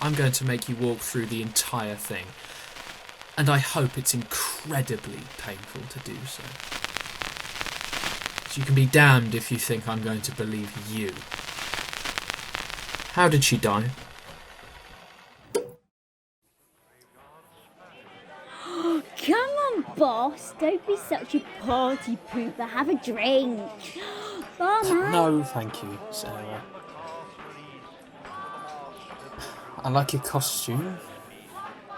I'm going to make you walk through the entire thing. And I hope it's incredibly painful to do so. So you can be damned if you think I'm going to believe you. How did she die? Come on, boss. Don't be such a party pooper. Have a drink. Barman. No, thank you, Sarah. I like your costume.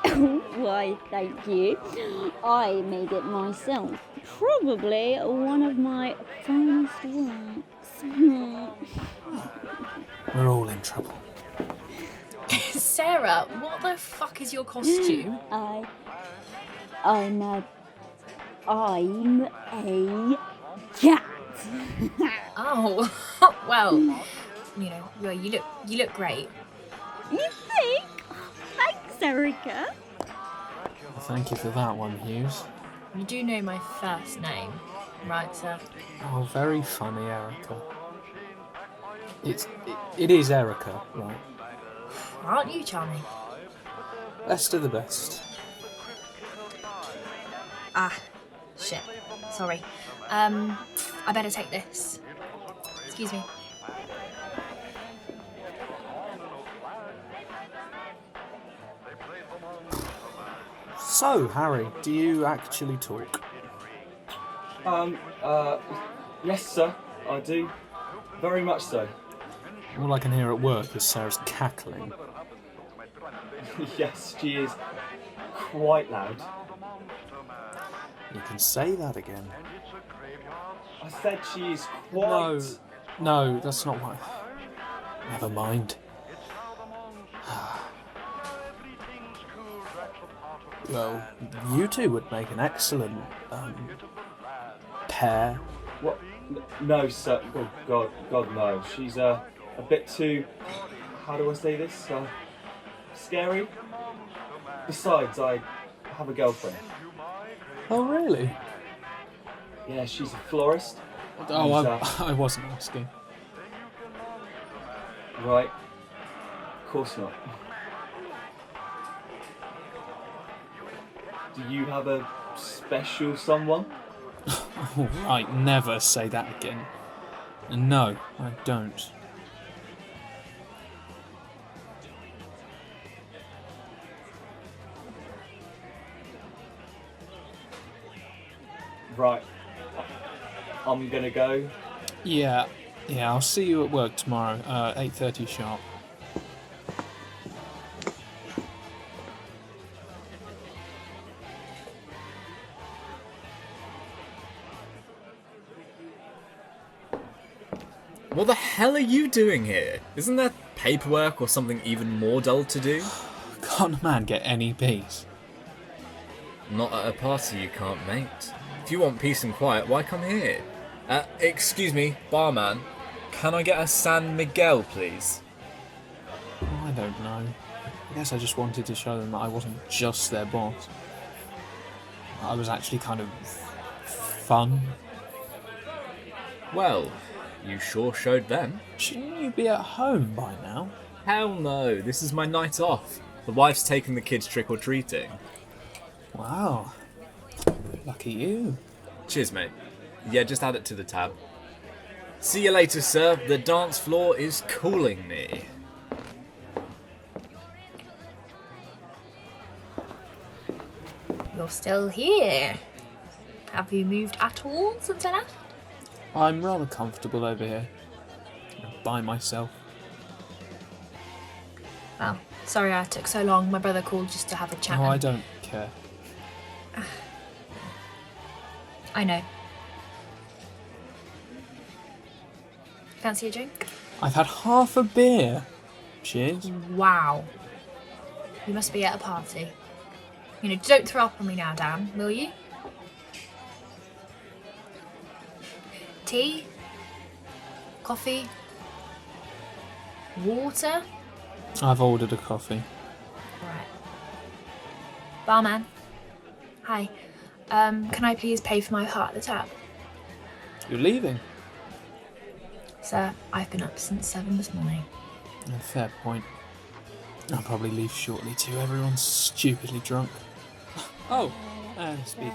Why, thank you. I made it myself. Probably one of my finest works. We're all in trouble. Sarah, what the fuck is your costume? I'm a cat. Oh, well, you look great. You think? Thanks, Erica. Thank you for that one, Hughes. You do know my first name, right, sir? Oh, very funny, Erica. It is Erica, right? Aren't you charming? Best of the best. Ah, shit. Sorry. I better take this. Excuse me. So, Harry, do you actually talk? Yes, sir, I do. Very much so. All I can hear at work is Sarah's cackling. Yes, she is quite loud. You can say that again. I said she is quite... No, that's not what... Never mind. Well, you two would make an excellent, pair. What? No, sir. Oh, God, no. She's, a bit too... How do I say this? Scary? Besides, I have a girlfriend. Oh, really? Yeah, she's a florist. Oh, I wasn't asking. Right. Of course not. Do you have a special someone? All right, never say that again. No, I don't. Right. I'm gonna go. Yeah, I'll see you at work tomorrow, 8:30 sharp. What the hell are you doing here? Isn't there paperwork or something even more dull to do? Can't a man get any peace? Not at a party you can't, mate. If you want peace and quiet, why come here? Excuse me, barman. Can I get a San Miguel, please? I don't know. I guess I just wanted to show them that I wasn't just their boss. I was actually kind of fun. Well, you sure showed them. Shouldn't you be at home by now? Hell no, this is my night off. The wife's taking the kids trick-or-treating. Wow. Lucky you. Cheers, mate. Yeah, just add it to the tab. See you later, sir. The dance floor is calling me. You're still here. Have you moved at all since I left? I'm rather comfortable over here. By myself. Well, sorry I took so long. My brother called just to have a chat. Oh, I don't care. I know. Fancy a drink? I've had half a beer. Cheers. Wow. You must be at a party. Don't throw up on me now, Dan, will you? Tea? Coffee? Water? I've ordered a coffee. Alright. Barman. Hi. Can I please pay for my part at the tab? You're leaving? Sir, I've been up since 7 this morning. Fair point. I'll probably leave shortly too. Everyone's stupidly drunk. Oh, and speaking of...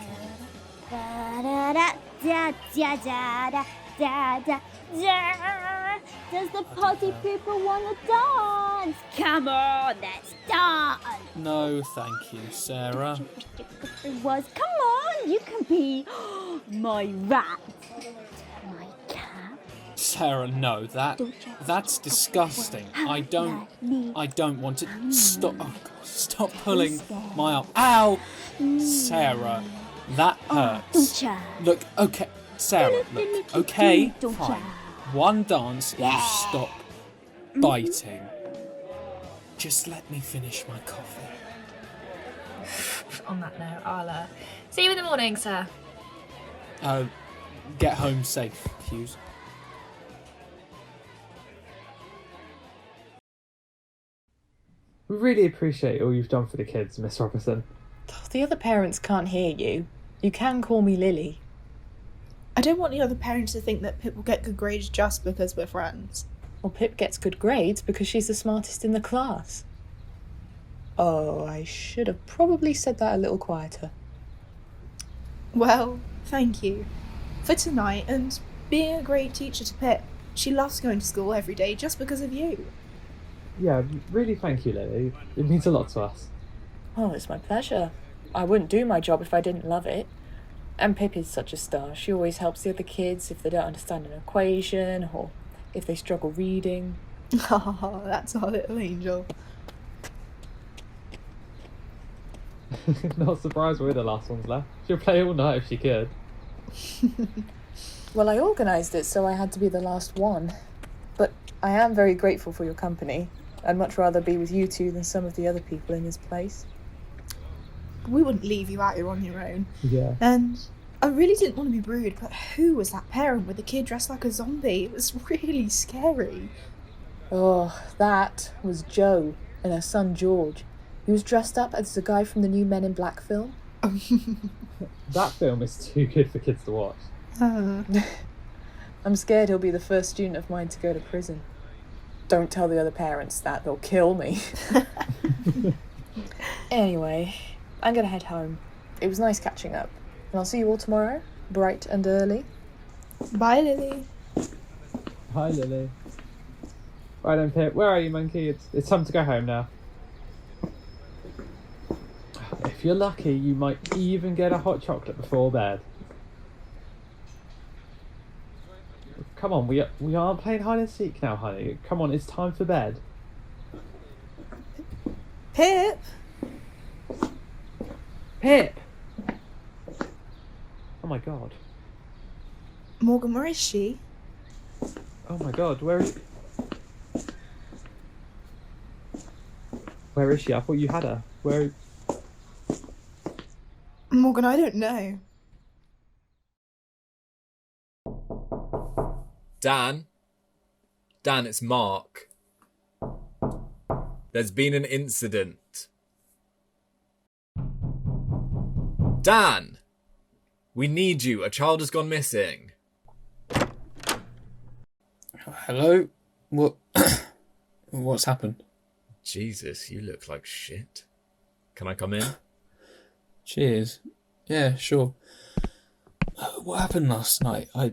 Does the party people want to dance? Come on, let's dance. No, thank you, Sarah. Come on, you can be my rat, my cat. Sarah, no, that's disgusting. I don't want to. Stop. Oh, God, stop pulling my arm. Ow! Sarah, that hurts. Look, okay, Sarah, look, okay, fine. One dance if you stop biting. Just let me finish my coffee. On that note, I'll see you in the morning, sir. Get home safe, Hughes. We really appreciate all you've done for the kids, Miss Robertson. The other parents can't hear you. You can call me Lily. I don't want the other parents to think that Pip will get good grades just because we're friends. Well, Pip gets good grades because she's the smartest in the class. Oh, I should have probably said that a little quieter. Well, thank you for tonight and being a great teacher to Pip. She loves going to school every day just because of you. Yeah, really thank you, Lily. It means a lot to us. Oh, it's my pleasure. I wouldn't do my job if I didn't love it. And Pip is such a star. She always helps the other kids if they don't understand an equation or if they struggle reading. Oh, that's our little angel. Not surprised we're the last ones left. She'll play all night if she could. Well, I organised it, so I had to be the last one. But I am very grateful for your company. I'd much rather be with you two than some of the other people in this place. We wouldn't leave you out here on your own. Yeah. And I really didn't want to be rude, but who was that parent with the kid dressed like a zombie? It was really scary. Oh, that was Jo and her son George. He was dressed up as the guy from the new Men in Black film. That film is too good for kids to watch. I'm scared he'll be the first student of mine to go to prison. Don't tell the other parents that, they'll kill me. Anyway, I'm gonna head home. It was nice catching up. And I'll see you all tomorrow, bright and early. Bye, Lily. Hi, Lily. Right then, Pip. Where are you, monkey? It's time to go home now. If you're lucky, you might even get a hot chocolate before bed. Come on, we aren't playing hide and seek now, honey. Come on, it's time for bed. Pip! Pip! Oh my god. Morgan, where is she? Oh my god, where is she? I thought you had her. Where... Morgan, I don't know. Dan? Dan, it's Mark. There's been an incident. Dan! We need you. A child has gone missing. Hello? What? What's happened? Jesus, you look like shit. Can I come in? Cheers. Yeah, sure. What happened last night? I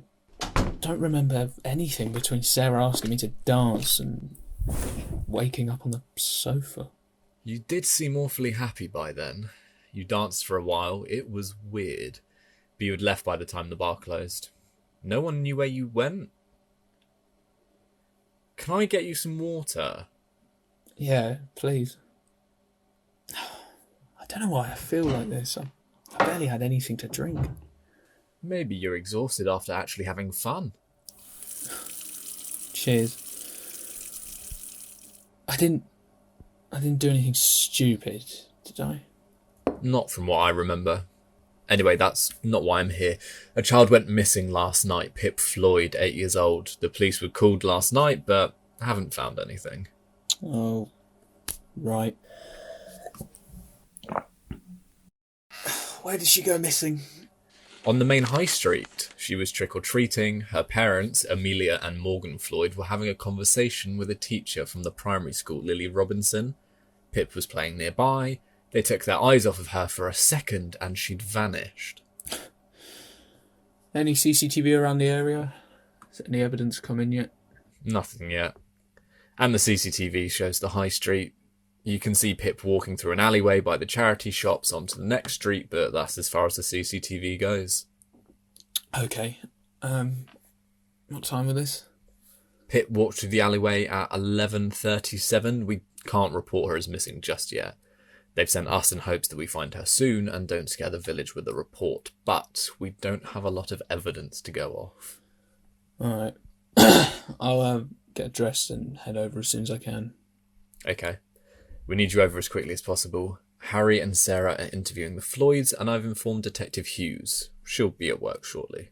don't remember anything between Sarah asking me to dance and waking up on the sofa. You did seem awfully happy by then. You danced for a while. It was weird. But you had left by the time the bar closed. No one knew where you went. Can I get you some water? Yeah, please. I don't know why I feel like this. I barely had anything to drink. Maybe you're exhausted after actually having fun. Cheers. I didn't do anything stupid, did I? Not from what I remember. Anyway, that's not why I'm here. A child went missing last night, Pip Floyd, 8 years old. The police were called last night, but haven't found anything. Oh, right. Where did she go missing? On the main high street, she was trick-or-treating. Her parents, Amelia and Morgan Floyd, were having a conversation with a teacher from the primary school, Lily Robinson. Pip was playing nearby. They took their eyes off of her for a second and she'd vanished. Any CCTV around the area? Has any evidence come in yet? Nothing yet. And the CCTV shows the high street. You can see Pip walking through an alleyway by the charity shops onto the next street, but that's as far as the CCTV goes. Okay. What time was this? Pip walked through the alleyway at 11:37. We can't report her as missing just yet. They've sent us in hopes that we find her soon and don't scare the village with a report, but we don't have a lot of evidence to go off. Alright. I'll get dressed and head over as soon as I can. Okay. We need you over as quickly as possible. Harry and Sarah are interviewing the Floyds, and I've informed Detective Hughes. She'll be at work shortly.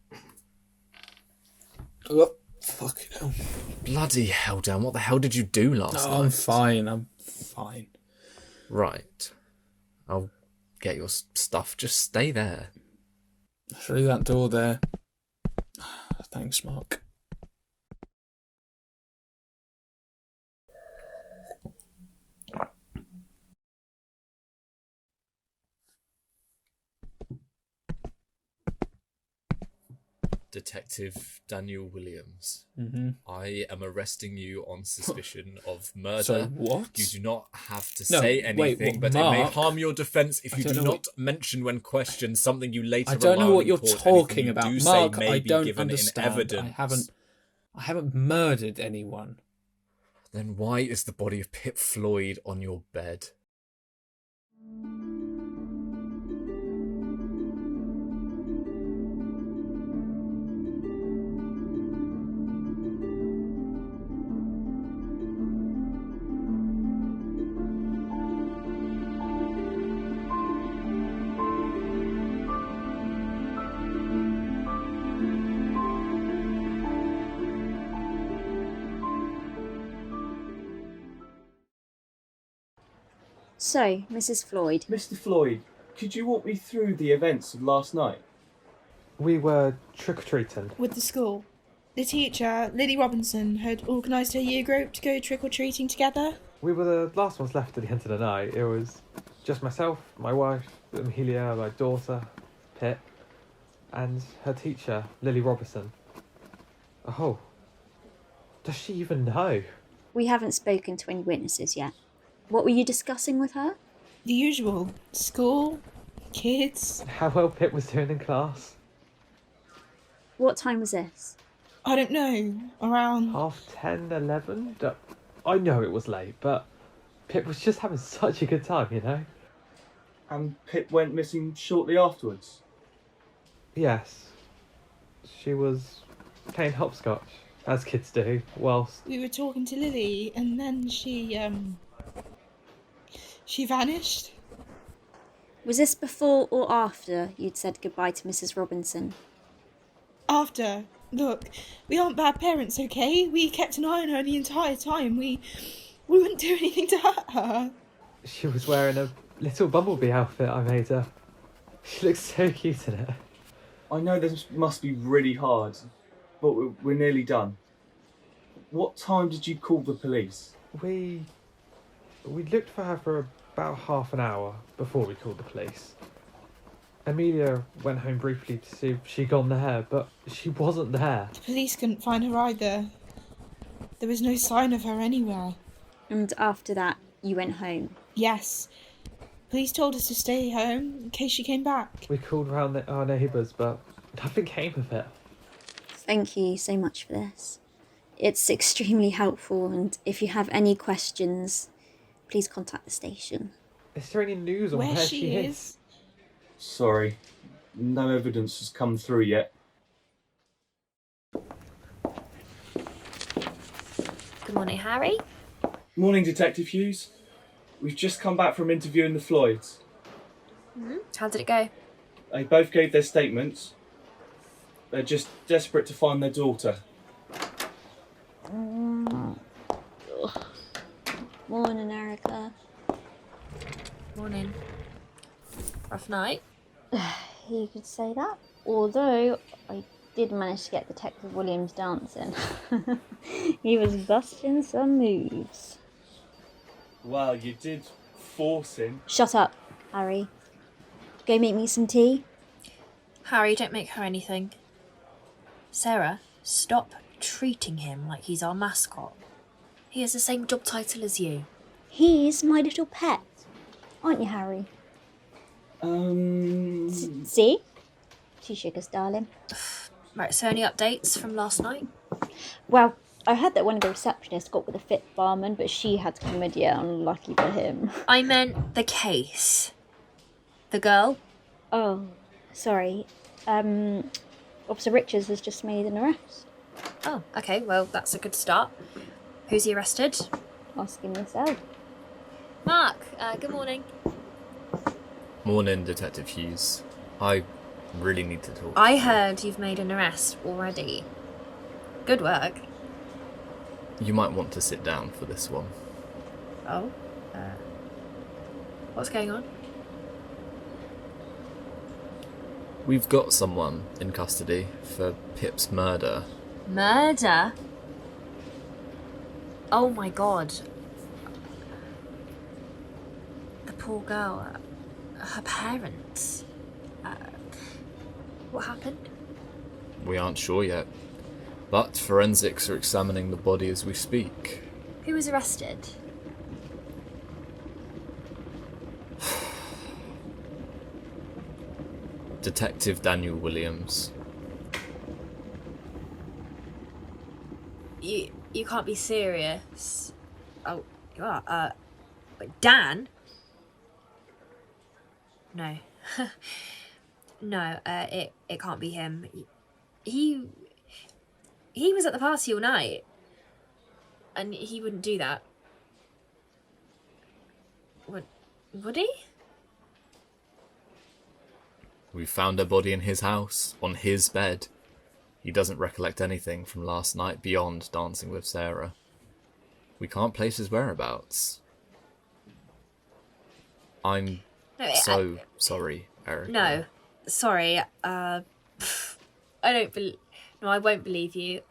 Oh, fuck hell. Bloody hell, Dan. What the hell did you do last night? I'm fine. Right. I'll get your stuff. Just stay there. Through that door there. Thanks, Mark. Detective Daniel Williams. Mm-hmm. I am arresting you on suspicion of murder. So what? You do not have to say anything, but Mark? it may harm your defence if you do know not mention when questioned something you later I don't know rely what on you're in court, talking anything about, you do Mark. say may I be don't given understand. in evidence. I haven't murdered anyone. Then why is the body of Pip Floyd on your bed? So, Mrs. Floyd. Mr. Floyd, could you walk me through the events of last night? We were trick-or-treating. With the school. The teacher, Lily Robinson, had organised her year group to go trick-or-treating together. We were the last ones left at the end of the night. It was just myself, my wife, Amelia, my daughter, Pip, and her teacher, Lily Robinson. Oh, does she even know? We haven't spoken to any witnesses yet. What were you discussing with her? The usual. School, kids. How well Pip was doing in class. What time was this? I don't know. Around... 10:30, 11? I know it was late, but Pip was just having such a good time, you know? And Pip went missing shortly afterwards? Yes. She was playing hopscotch, as kids do, whilst... We were talking to Lily, and then she vanished. Was this before or after you'd said goodbye to Mrs. Robinson? After. Look, we aren't bad parents, okay? We kept an eye on her the entire time. We wouldn't do anything to hurt her. She was wearing a little bumblebee outfit I made her. She looks so cute in it. I know this must be really hard, but we're nearly done. What time did you call the police? We looked for her for about half an hour before we called the police. Amelia went home briefly to see if she'd gone there, but she wasn't there. The police couldn't find her either. There was no sign of her anywhere. And after that, you went home? Yes. Police told us to stay home in case she came back. We called round our neighbours, but nothing came of it. Thank you so much for this. It's extremely helpful, and if you have any questions, please contact the station. Is there any news on where she is? Sorry, no evidence has come through yet. Good morning, Harry. Morning, Detective Hughes. We've just come back from interviewing the Floyds. Mm-hmm. How did it go? They both gave their statements. They're just desperate to find their daughter. Morning, Erica. Morning. Rough night? You could say that. Although, I did manage to get Detective Williams dancing. He was busting some moves. Well, you did forcing. Shut up, Harry. Go make me some tea. Harry, don't make her anything. Sarah, stop treating him like he's our mascot. He has the same job title as you. He's my little pet. Aren't you, Harry? See? Two sugars, darling. Right, so any updates from last night? Well, I heard that one of the receptionists got with a fit barman, but she had chlamydia, unlucky for him. I meant the case. The girl? Oh, sorry. Officer Richards has just made an arrest. Oh, okay, well, that's a good start. Who's he arrested? Ask him yourself. Mark, good morning. Morning, Detective Hughes. I really need to talk. I heard you've made an arrest already. Good work. You might want to sit down for this one. Oh? What's going on? We've got someone in custody for Pip's murder. Murder? Oh my god. The poor girl. Her parents. What happened? We aren't sure yet, but forensics are examining the body as we speak. Who was arrested? Detective Daniel Williams. You can't be serious. Oh, you are. But Dan? No. No, it can't be him. He was at the party all night. And he wouldn't do that. Would he? We found her body in his house, on his bed. He doesn't recollect anything from last night beyond dancing with Sarah. We can't place his whereabouts. I'm sorry, Eric. No, sorry. I don't No, I won't believe you.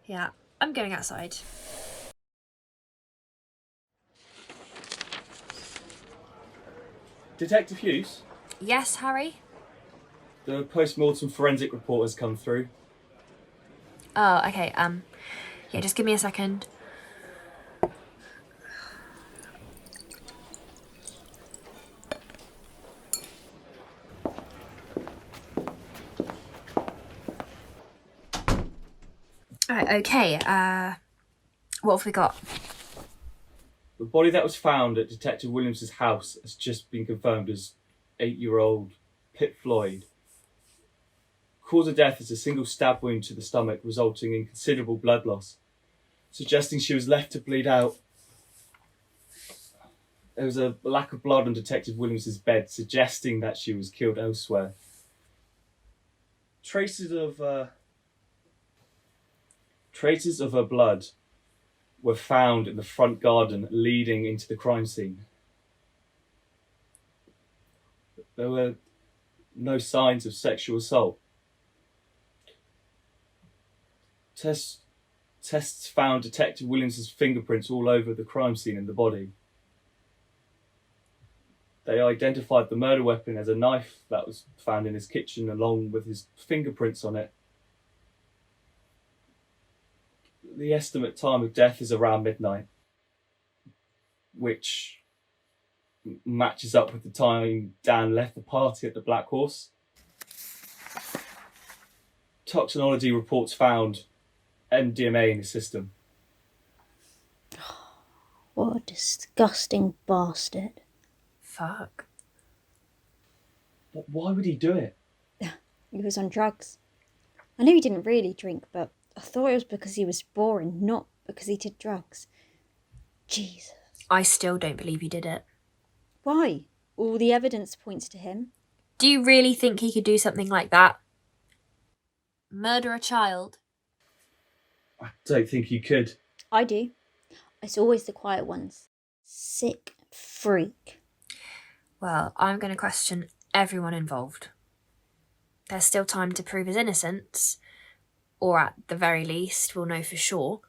Yeah, I'm going outside. Detective Hughes? Yes, Harry? The post-mortem forensic report has come through. Oh, okay, yeah, just give me a second. Alright, okay, what have we got? The body that was found at Detective Williams' house has just been confirmed as 8-year-old Pip Floyd. Cause of death is a single stab wound to the stomach, resulting in considerable blood loss, suggesting she was left to bleed out. There was a lack of blood on Detective Williams' bed, suggesting that she was killed elsewhere. Traces of her blood were found in the front garden leading into the crime scene. There were no signs of sexual assault. Tests found Detective Williams' fingerprints all over the crime scene and the body. They identified the murder weapon as a knife that was found in his kitchen along with his fingerprints on it. The estimate time of death is around midnight, which matches up with the time Dan left the party at the Black Horse. Toxicology reports found MDMA in his system. What a disgusting bastard. Fuck. But why would he do it? He was on drugs. I know he didn't really drink, but I thought it was because he was boring, not because he did drugs. Jesus. I still don't believe he did it. Why? All the evidence points to him. Do you really think he could do something like that? Murder a child? I don't think he could. I do. It's always the quiet ones. Sick freak. Well, I'm going to question everyone involved. There's still time to prove his innocence, or at the very least, we'll know for sure.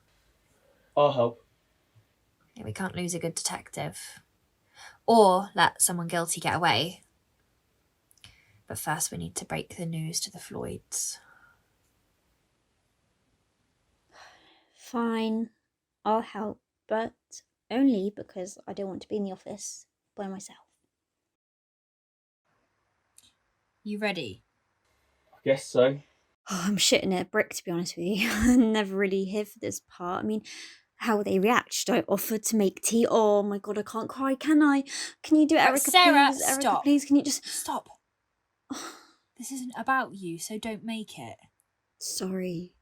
I'll help. We can't lose a good detective. Or let someone guilty get away. But first we need to break the news to the Floyds. Fine, I'll help, but only because I don't want to be in the office by myself. You ready? I guess so. Oh, I'm shitting at a brick, to be honest with you. I never really here for this part. I mean, how will they react? Should I offer to make tea? Oh my god, I can't cry, can I? Can you do it, Right, Erica, Sarah, please? Erica, stop. please, can you just... Stop. This isn't about you, so don't make it. Sorry.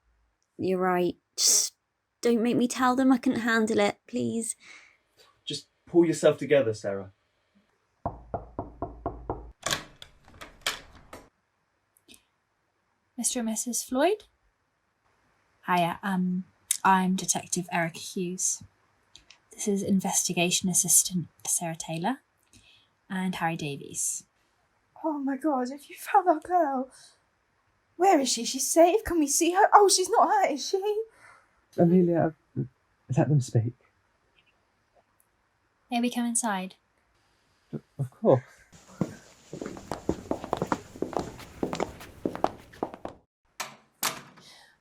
You're right. Just don't make me tell them I couldn't handle it, please. Just pull yourself together, Sarah. Mr. and Mrs. Floyd? Hiya, I'm Detective Erica Hughes. This is Investigation Assistant Sarah Taylor and Harry Davies. Oh my god, have you found our girl? Where is she? She's safe? Can we see her? Oh, she's not hurt, is she? Amelia, let them speak. May we come inside? Of course.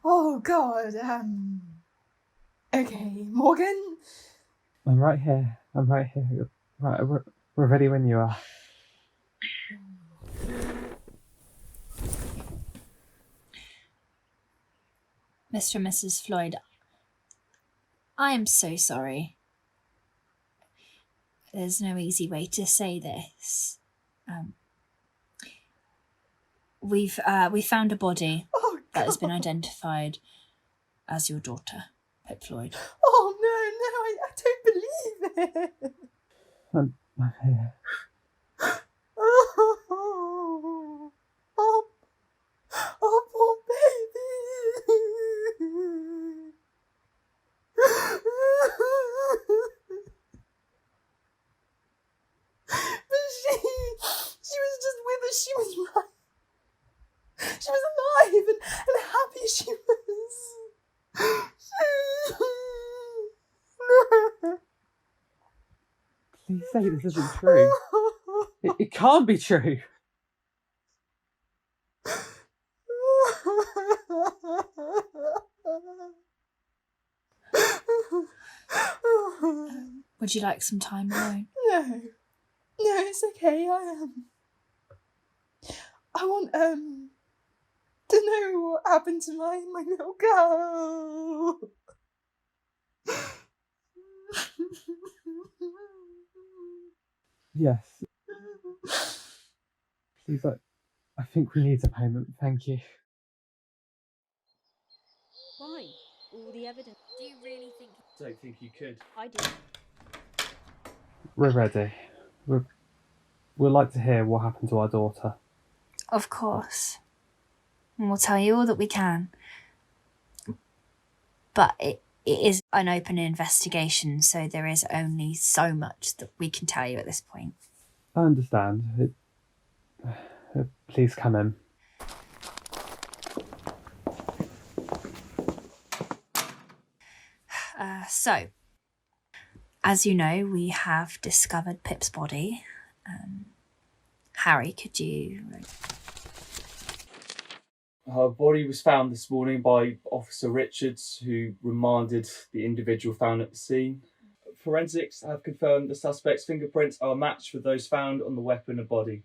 Oh god, okay, Morgan? I'm right here. Right, we're ready when you are. Mr. and Mrs. Floyd, I am so sorry. There's no easy way to say this. We found a body that has been identified as your daughter, Pip Floyd. Oh no, I don't believe it. I'm here. Oh, poor baby. But she was just with us. She was right. She was alive and happy she was. Please say this isn't true. It can't be true. Would you like some time alone? No, it's okay. I want to know what happened to my little girl. Yes. Please, I think we need a payment. Thank you. Why? All the evidence. Do you really think... I don't think you could. I do. We're ready. We'd like to hear what happened to our daughter. Of course. And we'll tell you all that we can. But it is an open investigation, so there is only so much that we can tell you at this point. I understand. Please come in. So, as you know, we have discovered Pip's body. Harry, could you... Her body was found this morning by Officer Richards, who remanded the individual found at the scene. Forensics have confirmed the suspect's fingerprints are matched with those found on the weapon and body.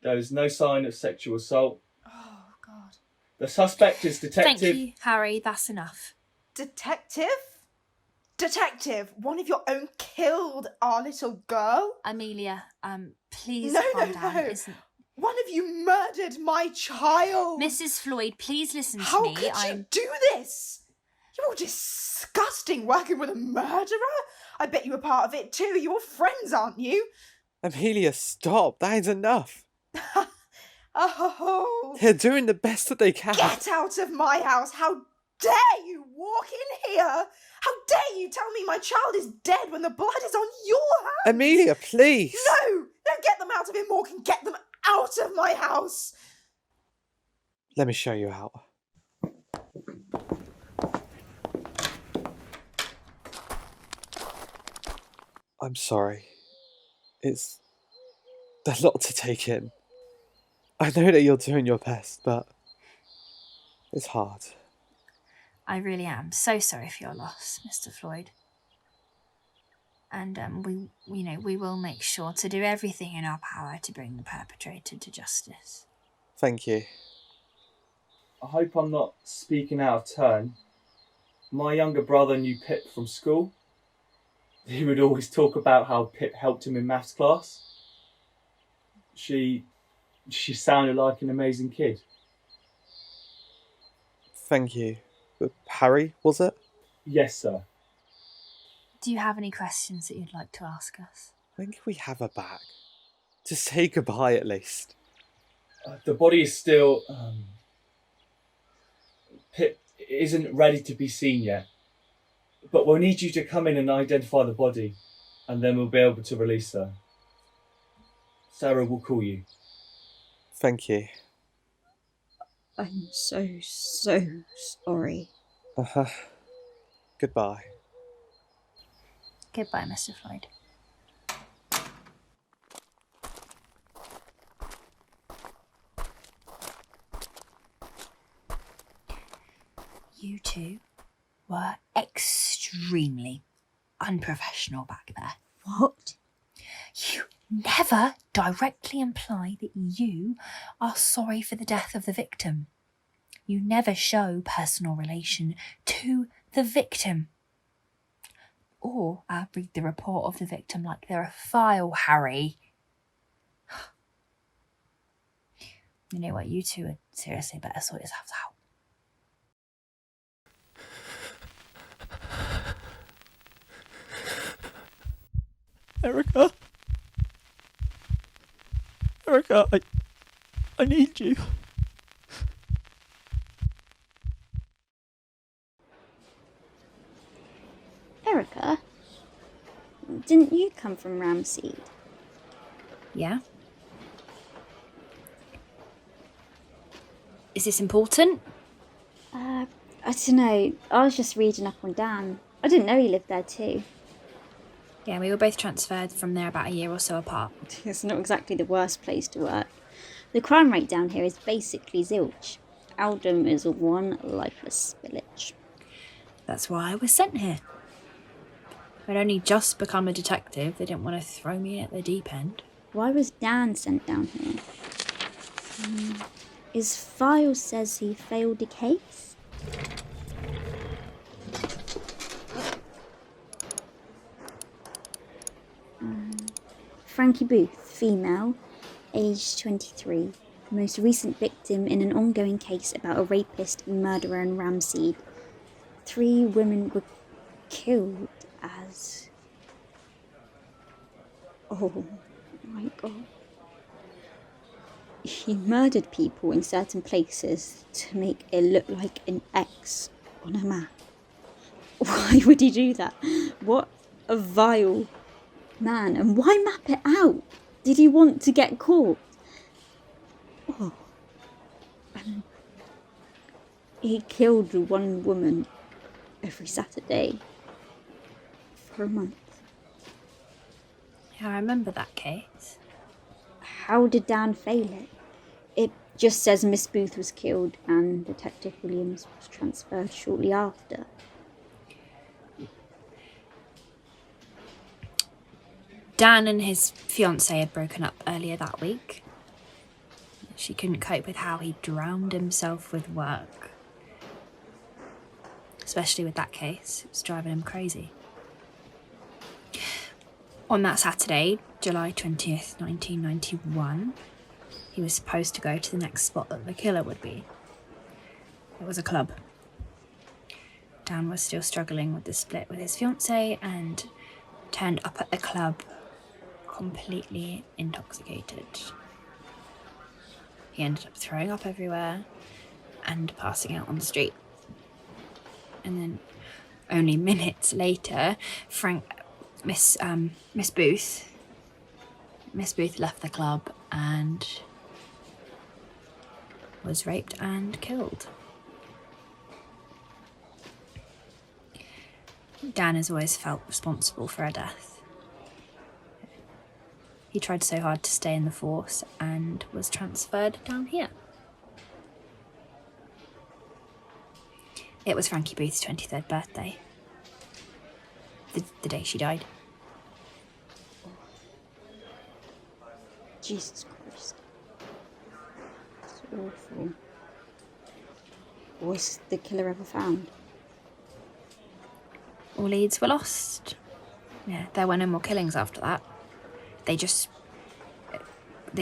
There is no sign of sexual assault. Oh, God. The suspect is Detective... Thank you, Harry, that's enough. Detective? Detective, one of your own killed our little girl? Amelia, please No, calm no, down. no. Isn't... One of you murdered my child. Mrs. Floyd, please listen to How me. could you do this? You're disgusting working with a murderer. I bet you were part of it too. You're friends, aren't you? Amelia, stop. That is enough. Oh. They're doing the best that they can. Get out of my house. How dare you walk in here? How dare you tell me my child is dead when the blood is on your hands? Amelia, please. No, get them out of here, Morgan. Get them out of my house. Let me show you out. I'm sorry. It's a lot to take in. I know that you're doing your best, but it's hard. I really am so sorry for your loss, Mr. Floyd. And we will make sure to do everything in our power to bring the perpetrator to justice. Thank you. I hope I'm not speaking out of turn. My younger brother knew Pip from school. He would always talk about how Pip helped him in maths class. She sounded like an amazing kid. Thank you. Harry, was it? Yes, sir. Do you have any questions that you'd like to ask us? When can we have her back? To say goodbye, at least. The body is still... Pip isn't ready to be seen yet. But we'll need you to come in and identify the body, and then we'll be able to release her. Sarah will call you. Thank you. I'm so sorry. Goodbye. Goodbye, Mr. Floyd. You two were extremely unprofessional back there. What? You never directly imply that you are sorry for the death of the victim. You never show personal relation to the victim. Or read the report of the victim like they're a file, Harry. You know what, you two would seriously better sort yourselves out. Erica, I need you. Erica? Didn't you come from Ramsey? Yeah? Is this important? I don't know. I was just reading up on Dan. I didn't know he lived there too. Yeah, we were both transferred from there about a year or so apart. It's not exactly the worst place to work. The crime rate down here is basically zilch. Eldham is one lifeless village. That's why I was sent here. I'd only just become a detective. They didn't want to throw me at the deep end. Why was Dan sent down here? His file says he failed a case? Frankie Booth, female, aged 23. Most recent victim in an ongoing case about a rapist, murderer in Ramsey. 3 women were killed as... Oh my god. He murdered people in certain places to make it look like an X on a map. Why would he do that? What a vile man. And why map it out? Did he want to get caught? Oh. He killed one woman every Saturday for a month. Yeah, I remember that case. How did Dan fail it? It just says Miss Booth was killed and Detective Williams was transferred shortly after. Dan and his fiancée had broken up earlier that week. She couldn't cope with how he drowned himself with work. Especially with that case. It was driving him crazy. On that Saturday, July 20th, 1991, he was supposed to go to the next spot that the killer would be. It was a club. Dan was still struggling with the split with his fiancée and turned up at the club completely intoxicated. He ended up throwing up everywhere and passing out on the street. And then only minutes later, Miss Booth left the club and was raped and killed. Dan has always felt responsible for her death. He tried so hard to stay in the force and was transferred down here. It was Frankie Booth's 23rd birthday. The day she died. Jesus Christ. It's awful. Was the killer ever found? All leads were lost. Yeah, there were no more killings after that. They just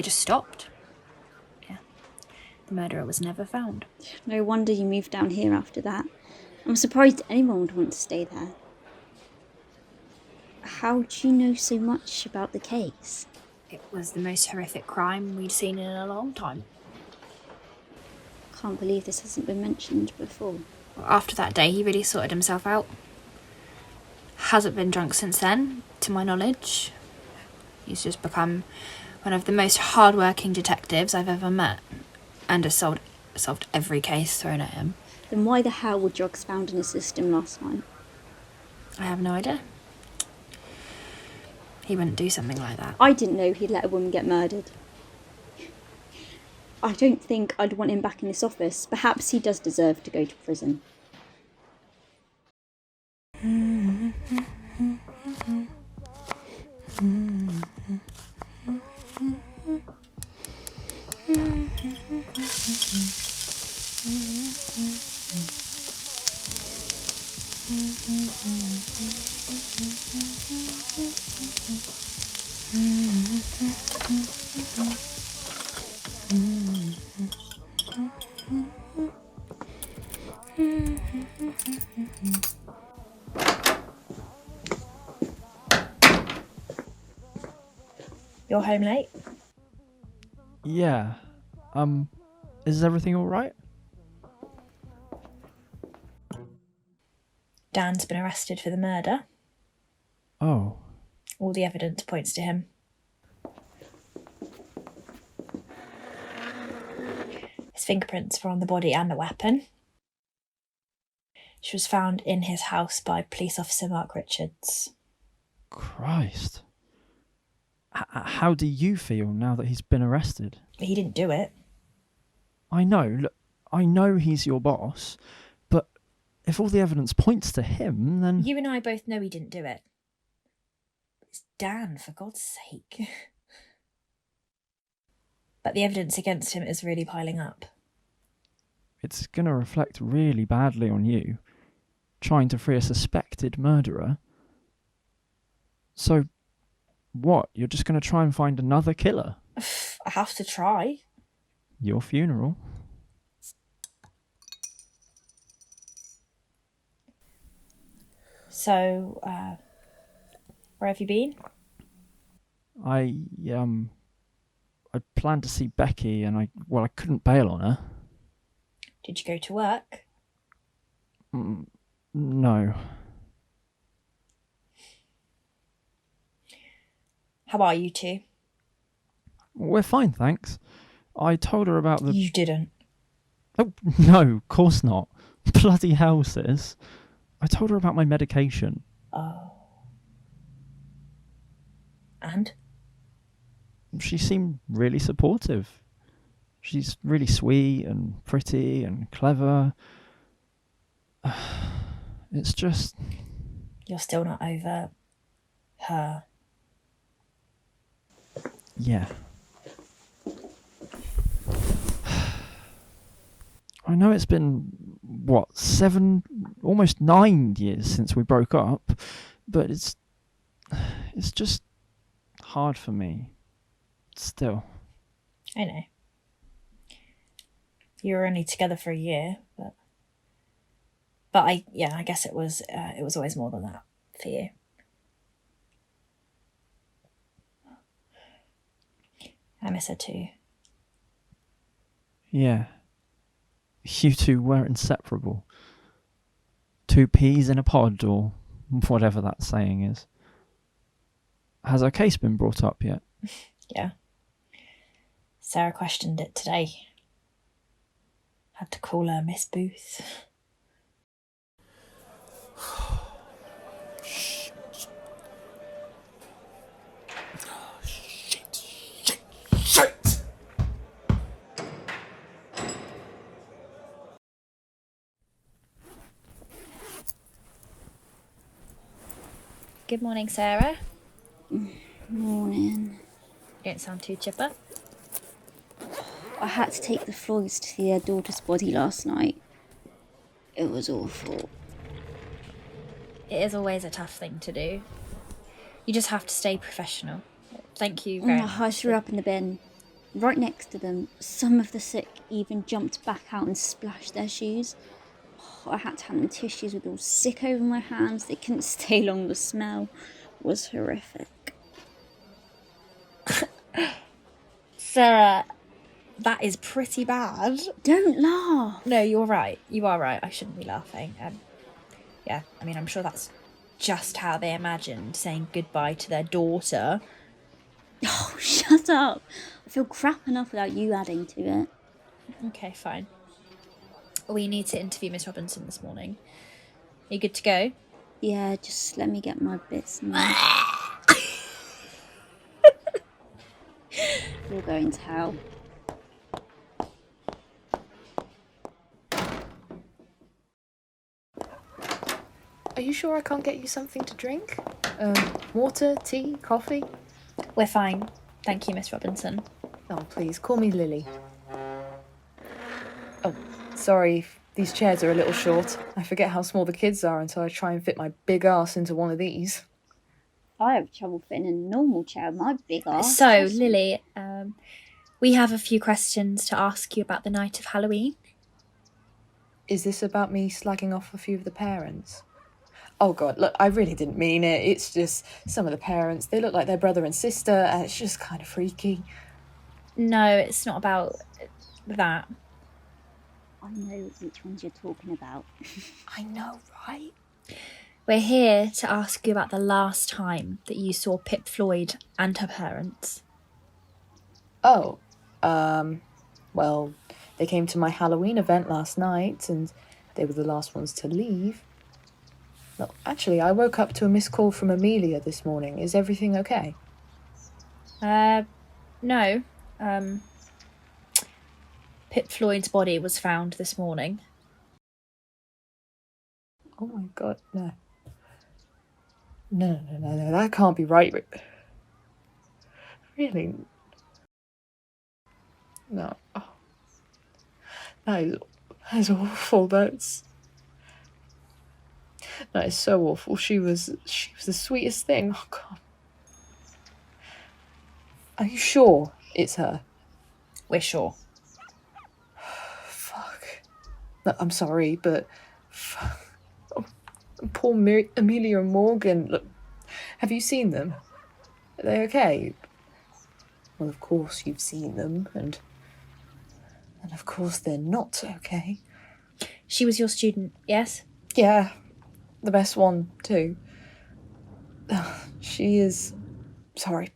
stopped. Yeah. The murderer was never found. No wonder you moved down here after that. I'm surprised anyone would want to stay there. How do you know so much about the case? It was the most horrific crime we'd seen in a long time. Can't believe this hasn't been mentioned before. After that day, he really sorted himself out. Hasn't been drunk since then, to my knowledge. He's just become one of the most hard-working detectives I've ever met, and has solved every case thrown at him. Then why the hell were drugs found in his system last night? I have no idea. He wouldn't do something like that. I didn't know he'd let a woman get murdered. I don't think I'd want him back in this office. Perhaps he does deserve to go to prison. You're home late? Yeah. Is everything alright? Dan's been arrested for the murder. Oh. All the evidence points to him. His fingerprints were on the body and the weapon. She was found in his house by police officer Mark Richards. Christ. How do you feel now that he's been arrested? He didn't do it. I know. Look, I know he's your boss, but if all the evidence points to him, then... You and I both know he didn't do it. It's Dan, for God's sake. But the evidence against him is really piling up. It's going to reflect really badly on you, trying to free a suspected murderer. So, what? You're just going to try and find another killer? I have to try. Your funeral. So, where have you been? I planned to see Becky and I couldn't bail on her. Did you go to work? No. How are you two? We're fine, thanks. I told her about the... You didn't. Oh, no, of course not. Bloody hell, sis. I told her about my medication. Oh. And? She seemed really supportive. She's really sweet and pretty and clever. It's just... You're still not over her. Yeah. I know it's been, 7, almost 9 years since we broke up, but it's just hard for me. Still. I know. You were only together for a year, but I guess it was always more than that for you. I miss her too. Yeah. You two were inseparable. 2 peas in a pod, or whatever that saying is. Has her case been brought up yet? Yeah. Sarah questioned it today. Had to call her Miss Booth. Shit. Good morning, Sarah. Morning. You don't sound too chipper. I had to take the Floyds to their daughter's body last night. It was awful. It is always a tough thing to do. You just have to stay professional. Thank you very much. I threw up in the bin. Right next to them, some of the sick even jumped back out and splashed their shoes. I had to hand them tissues with all sick over my hands. They couldn't stay long. The smell was horrific. Sarah, that is pretty bad. Don't laugh. No, you're right. You are right. I shouldn't be laughing. Yeah, I mean, I'm sure that's just how they imagined saying goodbye to their daughter. Oh, shut up. I feel crap enough without you adding to it. Okay, fine. We need to interview Miss Robinson this morning. Are you good to go? Yeah, just let me get my bits now. You're going to hell. Are you sure I can't get you something to drink? Water, tea, coffee? We're fine. Thank you, Miss Robinson. Oh, please, call me Lily. Oh, sorry, these chairs are a little short. I forget how small the kids are until I try and fit my big ass into one of these. I have trouble fitting in a normal chair with my big ass. So, Lily, we have a few questions to ask you about the night of Halloween. Is this about me slagging off a few of the parents? Oh God, look, I really didn't mean it. It's just some of the parents, they look like their brother and sister, and it's just kind of freaky. No, it's not about that. I know which ones you're talking about. I know, right? We're here to ask you about the last time that you saw Pip Floyd and her parents. Oh, well, they came to my Halloween event last night, and they were the last ones to leave. No, actually, I woke up to a missed call from Amelia this morning. Is everything okay? No. Pip Floyd's body was found this morning. Oh my God, no. No, that can't be right. Really? No. Oh. That is awful. That is so awful. She was the sweetest thing. Oh God. Are you sure it's her? We're sure. Fuck. No, I'm sorry, but oh, poor Amelia and Morgan. Look, have you seen them? Are they okay? Well, of course you've seen them, and of course they're not okay. She was your student, yes? Yeah, the best one too. She is... Sorry.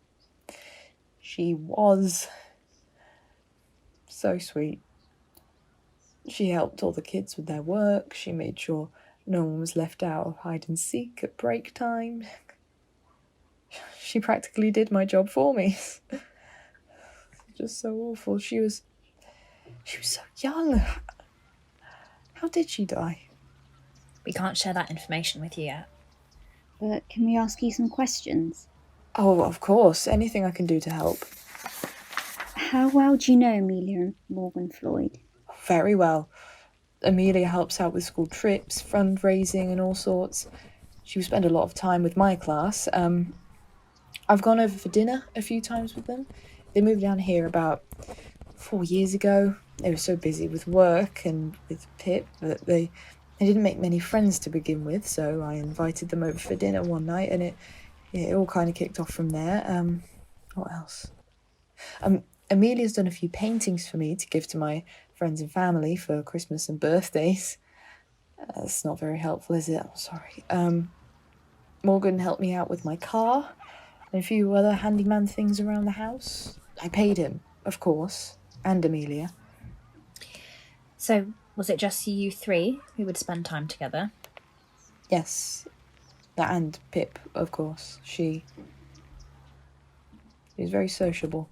She was so sweet. She helped all the kids with their work. She made sure no one was left out of hide and seek at break time. She practically did my job for me. Just so awful. She was so young. How did she die? We can't share that information with you yet. But can we ask you some questions? Oh, of course. Anything I can do to help. How well do you know Amelia and Morgan Floyd? Very well. Amelia helps out with school trips, fundraising and all sorts. She would spend a lot of time with my class. I've gone over for dinner a few times with them. They moved down here about 4 years ago. They were so busy with work and with Pip that they didn't make many friends to begin with, so I invited them over for dinner one night, and it all kind of kicked off from there. What else? Amelia's done a few paintings for me to give to my friends and family for Christmas and birthdays. That's not very helpful, is it? I'm sorry. Morgan helped me out with my car and a few other handyman things around the house. I paid him, of course, and Amelia. So, was it just you three who would spend time together? Yes. And Pip, of course. She is very sociable.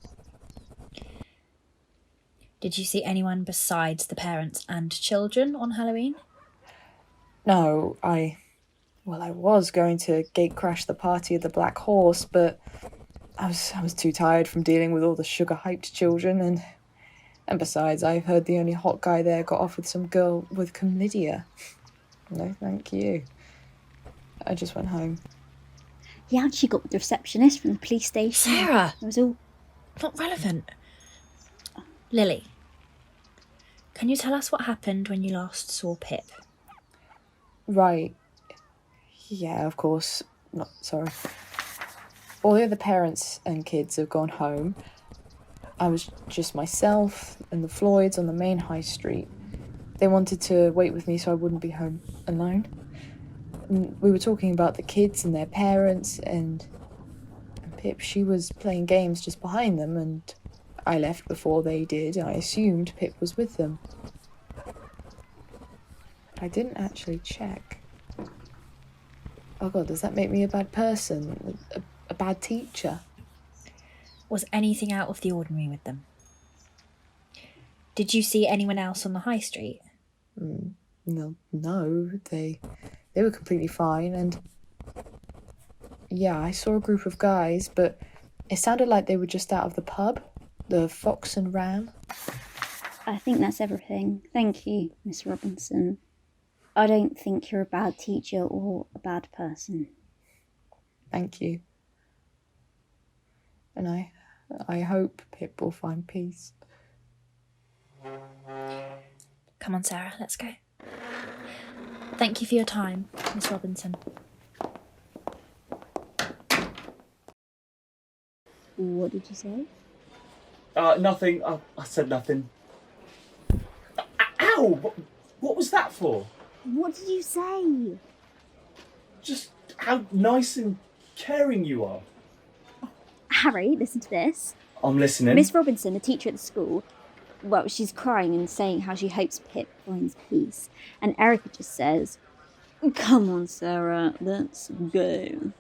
Did you see anyone besides the parents and children on Halloween? No, I Well, I was going to gate crash the party at the Black Horse, but I was too tired from dealing with all the sugar-hyped children, and besides, I heard the only hot guy there got off with some girl with chlamydia. No, thank you. I just went home. He actually got with the receptionist from the police station. Sarah! It was all... Not relevant. Lily, can you tell us what happened when you last saw Pip? Right. Yeah, of course. Not sorry. All the other parents and kids have gone home. I was just myself and the Floyds on the main high street. They wanted to wait with me so I wouldn't be home alone. And we were talking about the kids and their parents, and Pip, she was playing games just behind them, and I left before they did. I assumed Pip was with them. I didn't actually check. Oh God, does that make me a bad person? A bad teacher? Was anything out of the ordinary with them? Did you see anyone else on the high street? No, they were completely fine, and yeah, I saw a group of guys, but it sounded like they were just out of the pub, the Fox and Ram. I think that's everything. Thank you, Miss Robinson. I don't think you're a bad teacher or a bad person. Thank you. And I hope Pip will find peace. Come on, Sarah, let's go. Thank you for your time, Miss Robinson. What did you say? Nothing. I said nothing. Ow! What was that for? What did you say? Just how nice and caring you are. Harry, listen to this. I'm listening. Miss Robinson, the teacher at the school, well, she's crying and saying how she hopes Pip finds peace. And Erica just says, "Come on, Sarah, let's go."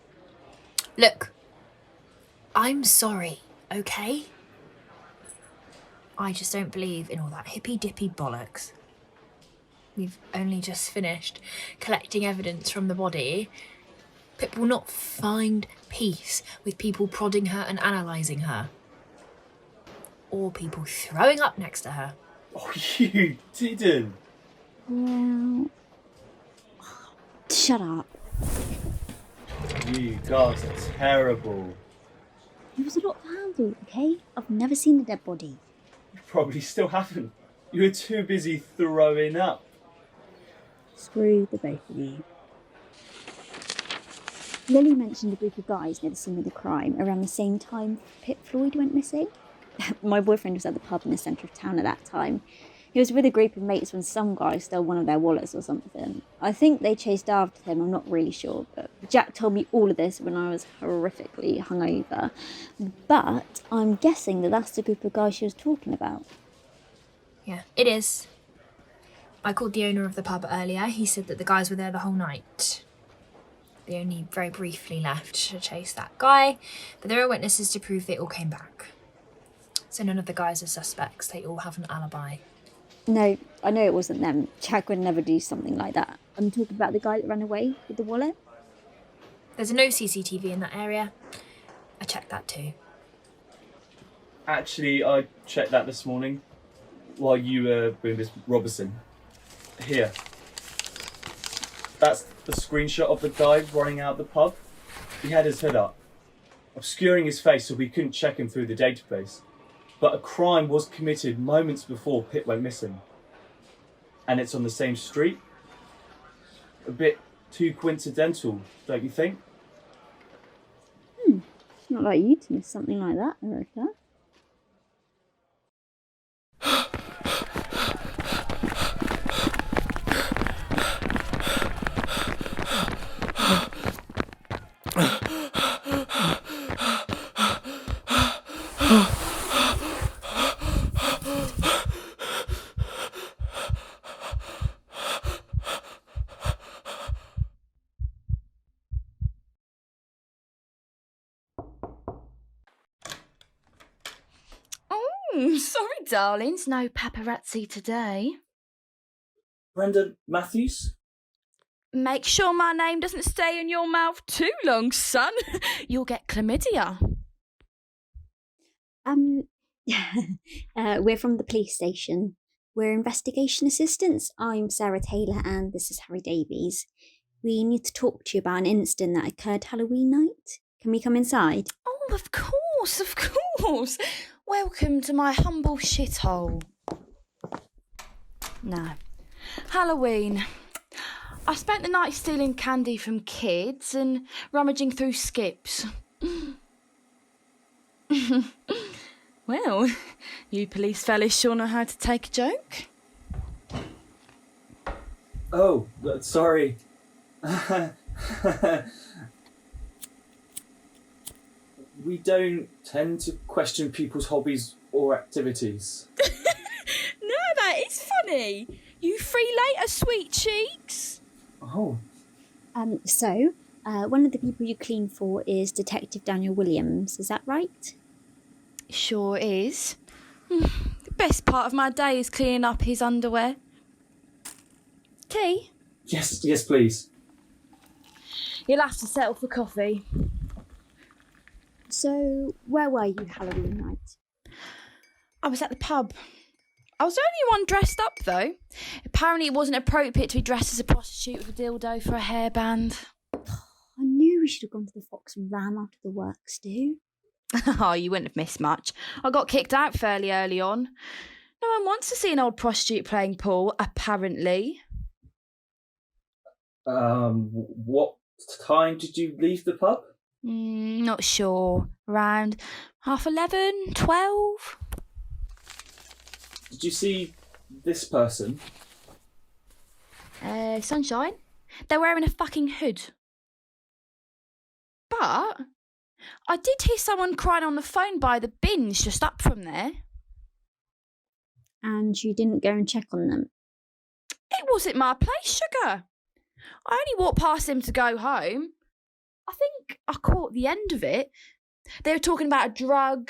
Look, I'm sorry, okay? I just don't believe in all that hippy-dippy bollocks. We've only just finished collecting evidence from the body. Pip will not find peace with people prodding her and analysing her. Or people throwing up next to her. Oh, you didn't. Well, shut up. You guys are terrible. It was a lot to handle, okay? I've never seen a dead body. You probably still haven't. You were too busy throwing up. Screw the both of you. Lily mentioned a group of guys near the scene of the crime around the same time Pip Floyd went missing. My boyfriend was at the pub in the centre of town at that time. He was with a group of mates when some guy stole one of their wallets or something. I think they chased after him, I'm not really sure, but Jack told me all of this when I was horrifically hungover. But I'm guessing that that's the group of guys she was talking about. Yeah, it is. I called the owner of the pub earlier. He said that the guys were there the whole night. They only very briefly left to chase that guy, but there are witnesses to prove they all came back. So none of the guys are suspects. They all have an alibi. No, I know it wasn't them. Jack would never do something like that. I'm talking about the guy that ran away with the wallet. There's no CCTV in that area. I checked that too. Actually, I checked that this morning while you were with Miss Robinson. Here. That's the screenshot of the guy running out the pub. He had his hood up, obscuring his face so we couldn't check him through the database. But a crime was committed moments before Pip went missing. And it's on the same street. A bit too coincidental, don't you think? It's not like you to miss something like that, Erica. Sorry, darlings, no paparazzi today. Brendan Matthews? Make sure my name doesn't stay in your mouth too long, son. You'll get chlamydia. We're from the police station. We're investigation assistants. I'm Sarah Taylor and this is Harry Davies. We need to talk to you about an incident that occurred Halloween night. Can we come inside? Oh, of course, of course. Welcome to my humble shithole. Now, Halloween. I spent the night stealing candy from kids and rummaging through skips. Well, you police fellas sure know how to take a joke. Oh, sorry. We don't tend to question people's hobbies or activities. No, that is funny. You free later, sweet cheeks. Oh. So, one of the people you clean for is Detective Daniel Williams, is that right? Sure is. The best part of my day is cleaning up his underwear. Tea? Yes, please. You'll have to settle for coffee. So, where were you Halloween night? I was at the pub. I was the only one dressed up, though. Apparently it wasn't appropriate to be dressed as a prostitute with a dildo for a hairband. I knew we should have gone to the Fox and Ram after the works do. Oh, you wouldn't have missed much. I got kicked out fairly early on. No one wants to see an old prostitute playing pool, apparently. What time did you leave the pub? Not sure. Around 11:30, 12. Did you see this person? Sunshine. They're wearing a fucking hood. But I did hear someone crying on the phone by the bins just up from there. And you didn't go and check on them? It wasn't my place, sugar. I only walked past them to go home. I think I caught the end of it. They were talking about a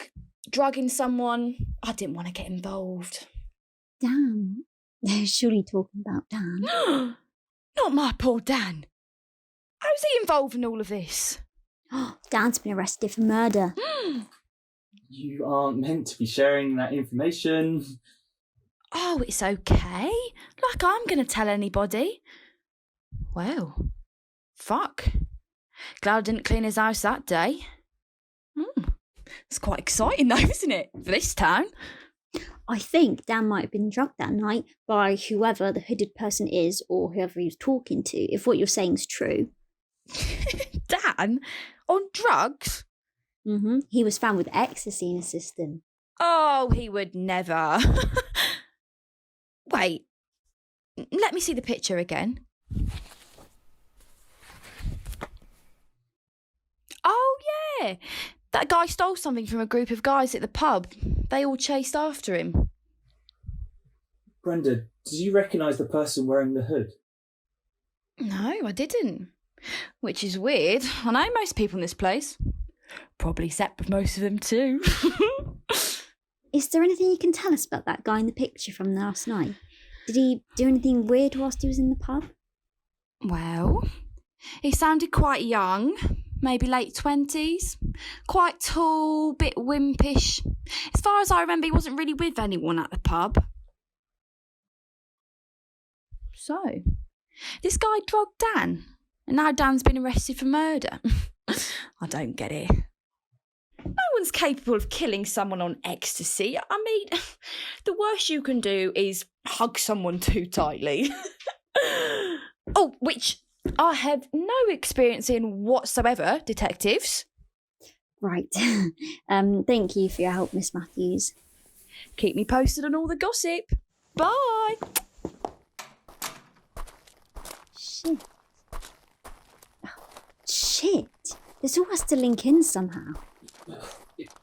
drugging someone. I didn't want to get involved. Dan? They're surely talking about Dan. Not my poor Dan. How's he involved in all of this? Dan's been arrested for murder. You aren't meant to be sharing that information. Oh, it's okay. Like I'm going to tell anybody. Well, fuck. Glad I didn't clean his house that day. It's quite exciting though, isn't it, for this town? I think Dan might have been drugged that night by whoever the hooded person is or whoever he was talking to, if what you're saying is true. Dan? On drugs? Mm-hmm. He was found with ecstasy in his system. Oh, he would never. Wait, let me see the picture again. Oh, yeah. That guy stole something from a group of guys at the pub. They all chased after him. Brenda, did you recognise the person wearing the hood? No, I didn't. Which is weird. I know most people in this place. Probably slept with most of them too. Is there anything you can tell us about that guy in the picture from last night? Did he do anything weird whilst he was in the pub? Well, he sounded quite young, maybe late 20s. Quite tall, bit wimpish. As far as I remember, he wasn't really with anyone at the pub. So, this guy drugged Dan, and now Dan's been arrested for murder. I don't get it. No one's capable of killing someone on ecstasy. I mean, the worst you can do is hug someone too tightly. Oh, which I have no experience in whatsoever, detectives. Right. Thank you for your help, Miss Matthews. Keep me posted on all the gossip. Bye. Shit. Shit. This all has to link in somehow.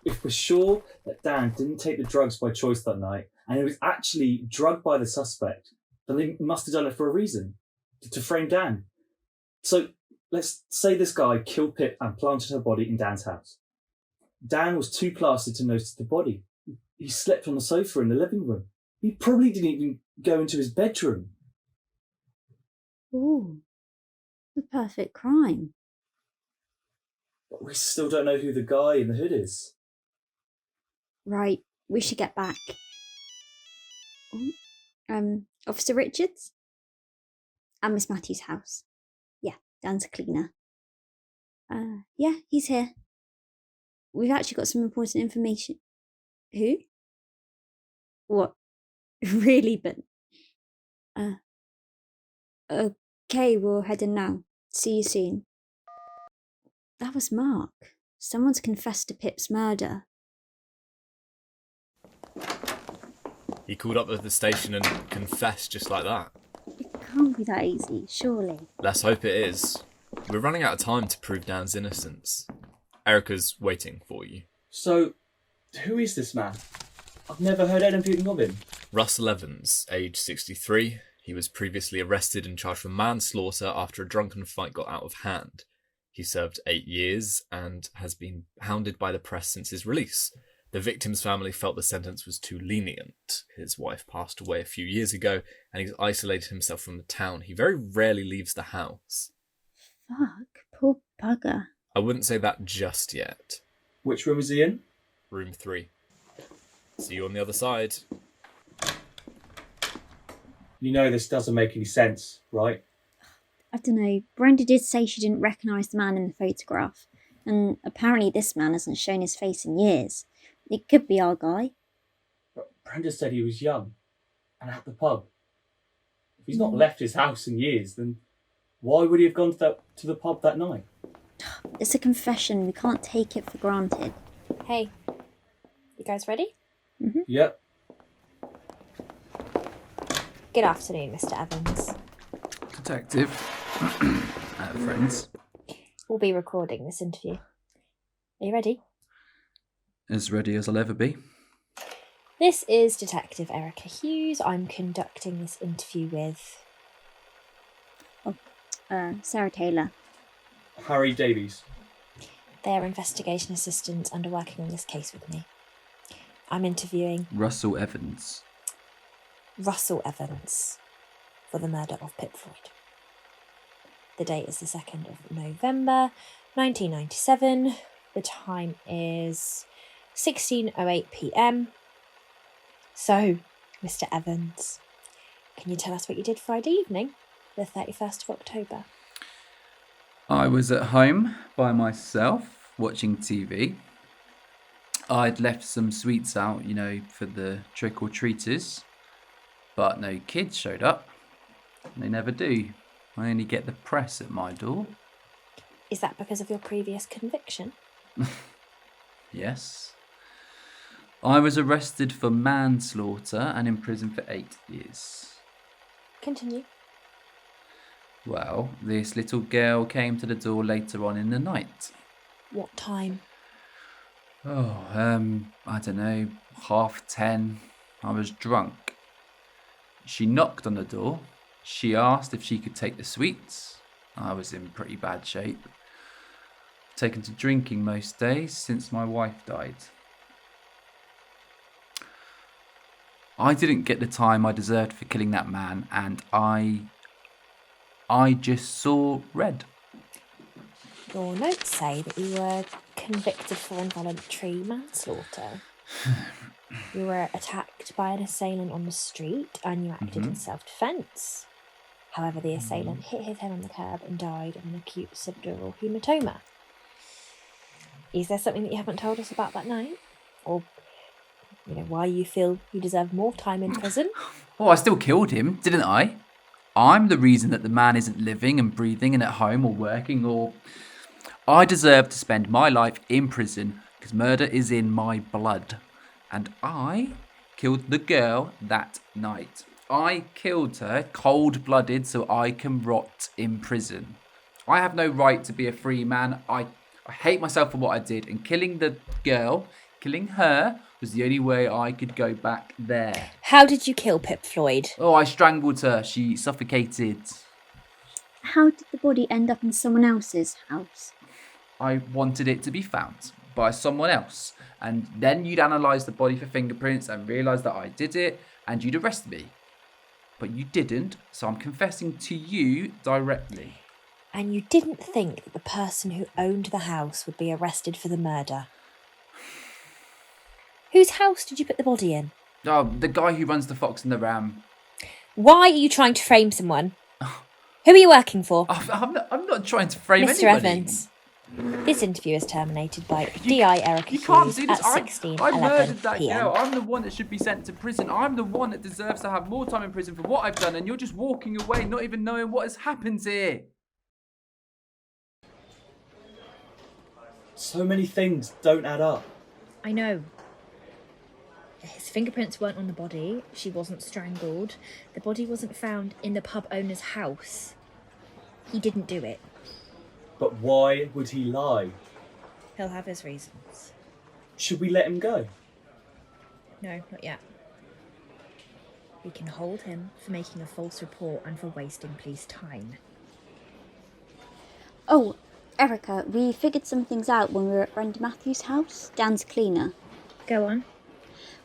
If we're sure that Dan didn't take the drugs by choice that night, and he was actually drugged by the suspect, then they must have done it for a reason, to frame Dan. So let's say this guy killed Pip and planted her body in Dan's house. Dan was too plastered to notice the body. He slept on the sofa in the living room. He probably didn't even go into his bedroom. Ooh. The perfect crime. But we still don't know who the guy in the hood is. Right, we should get back. Officer Richards? And Miss Matthews' house. Yeah, Dan's a cleaner. Yeah, he's here. We've actually got some important information. Who? What? Really, but... Okay, we're heading now. See you soon. That was Mark. Someone's confessed to Pip's murder. He called up at the station and confessed just like that. It can't be that easy, surely. Let's hope it is. We're running out of time to prove Dan's innocence. Erica's waiting for you. So, who is this man? I've never heard anything of him. Russell Evans, age 63. He was previously arrested and charged for manslaughter after a drunken fight got out of hand. He served 8 years and has been hounded by the press since his release. The victim's family felt the sentence was too lenient. His wife passed away a few years ago and he's isolated himself from the town. He very rarely leaves the house. Fuck, poor bugger. I wouldn't say that just yet. Which room is he in? Room 3. See you on the other side. You know this doesn't make any sense, right? I don't know. Brenda did say she didn't recognise the man in the photograph. And apparently this man hasn't shown his face in years. It could be our guy. But Brenda said he was young and at the pub. If he's not left his house in years, then why would he have gone to the pub that night? It's a confession. We can't take it for granted. Hey, you guys ready? Mm-hmm. Yep. Good afternoon, Mr. Evans. Detective. Friends. We'll be recording this interview. Are you ready? As ready as I'll ever be. This is Detective Erica Hughes. I'm conducting this interview with... Sarah Taylor. Harry Davies. They're investigation assistants and are working on this case with me. I'm interviewing... Russell Evans for the murder of Pip Floyd. The date is the 2nd of November, 1997. The time is 16:08 p.m. So, Mr. Evans, can you tell us what you did Friday evening, the 31st of October? I was at home by myself watching TV. I'd left some sweets out, for the trick-or-treaters, but no kids showed up. They never do. I only get the press at my door. Is that because of your previous conviction? Yes. I was arrested for manslaughter and imprisoned for 8 years. Continue. Well, this little girl came to the door later on in the night. What time? Oh, I don't know, 10:30. I was drunk. She knocked on the door. She asked if she could take the sweets. I was in pretty bad shape. Taken to drinking most days since my wife died. I didn't get the time I deserved for killing that man, and I just saw red. Your notes say that you were convicted for involuntary manslaughter. You were attacked by an assailant on the street and you acted in self-defence. However, the assailant hit his head on the curb and died of an acute subdural haematoma. Is there something that you haven't told us about that night? Or, why you feel you deserve more time in prison? Oh, I still killed him, didn't I? I'm the reason that the man isn't living and breathing and at home or working, or... I deserve to spend my life in prison because murder is in my blood. And I killed the girl that night. I killed her cold-blooded so I can rot in prison. I have no right to be a free man. I hate myself for what I did, and killing the girl, killing her, was the only way I could go back there. How did you kill Pip Floyd? Oh, I strangled her. She suffocated. How did the body end up in someone else's house? I wanted it to be found by someone else, and then you'd analyse the body for fingerprints and realise that I did it, and you'd arrest me. But you didn't, so I'm confessing to you directly. And you didn't think that the person who owned the house would be arrested for the murder. Whose house did you put the body in? Oh, the guy who runs the Fox and the Ram. Why are you trying to frame someone? Who are you working for? I'm not trying to frame Mr. anybody. Evans. This interview is terminated by DI Erica You can't Hughes do this. at I 16:11 murdered that PM. girl. I'm the one that should be sent to prison. I'm the one that deserves to have more time in prison for what I've done, and you're just walking away, not even knowing what has happened here. So many things don't add up. I know. His fingerprints weren't on the body. She wasn't strangled. The body wasn't found in the pub owner's house. He didn't do it. But why would he lie? He'll have his reasons. Should we let him go? No, not yet. We can hold him for making a false report and for wasting police time. Oh, Erica, we figured some things out when we were at Brenda Matthews' house. Dan's cleaner. Go on.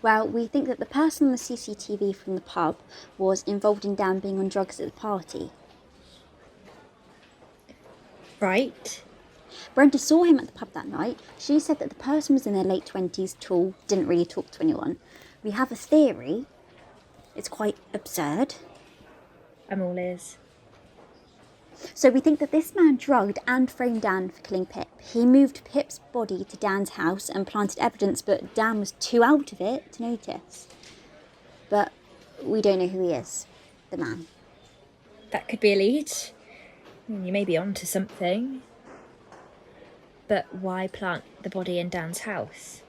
Well, we think that the person on the CCTV from the pub was involved in Dan being on drugs at the party. Right. Brenda saw him at the pub that night. She said that the person was in their late 20s, tall, didn't really talk to anyone. We have a theory. It's quite absurd. I'm all ears. So we think that this man drugged and framed Dan for killing Pip. He moved Pip's body to Dan's house and planted evidence, but Dan was too out of it to notice. But we don't know who he is, the man. That could be a lead. You may be onto something. But why plant the body in Dan's house?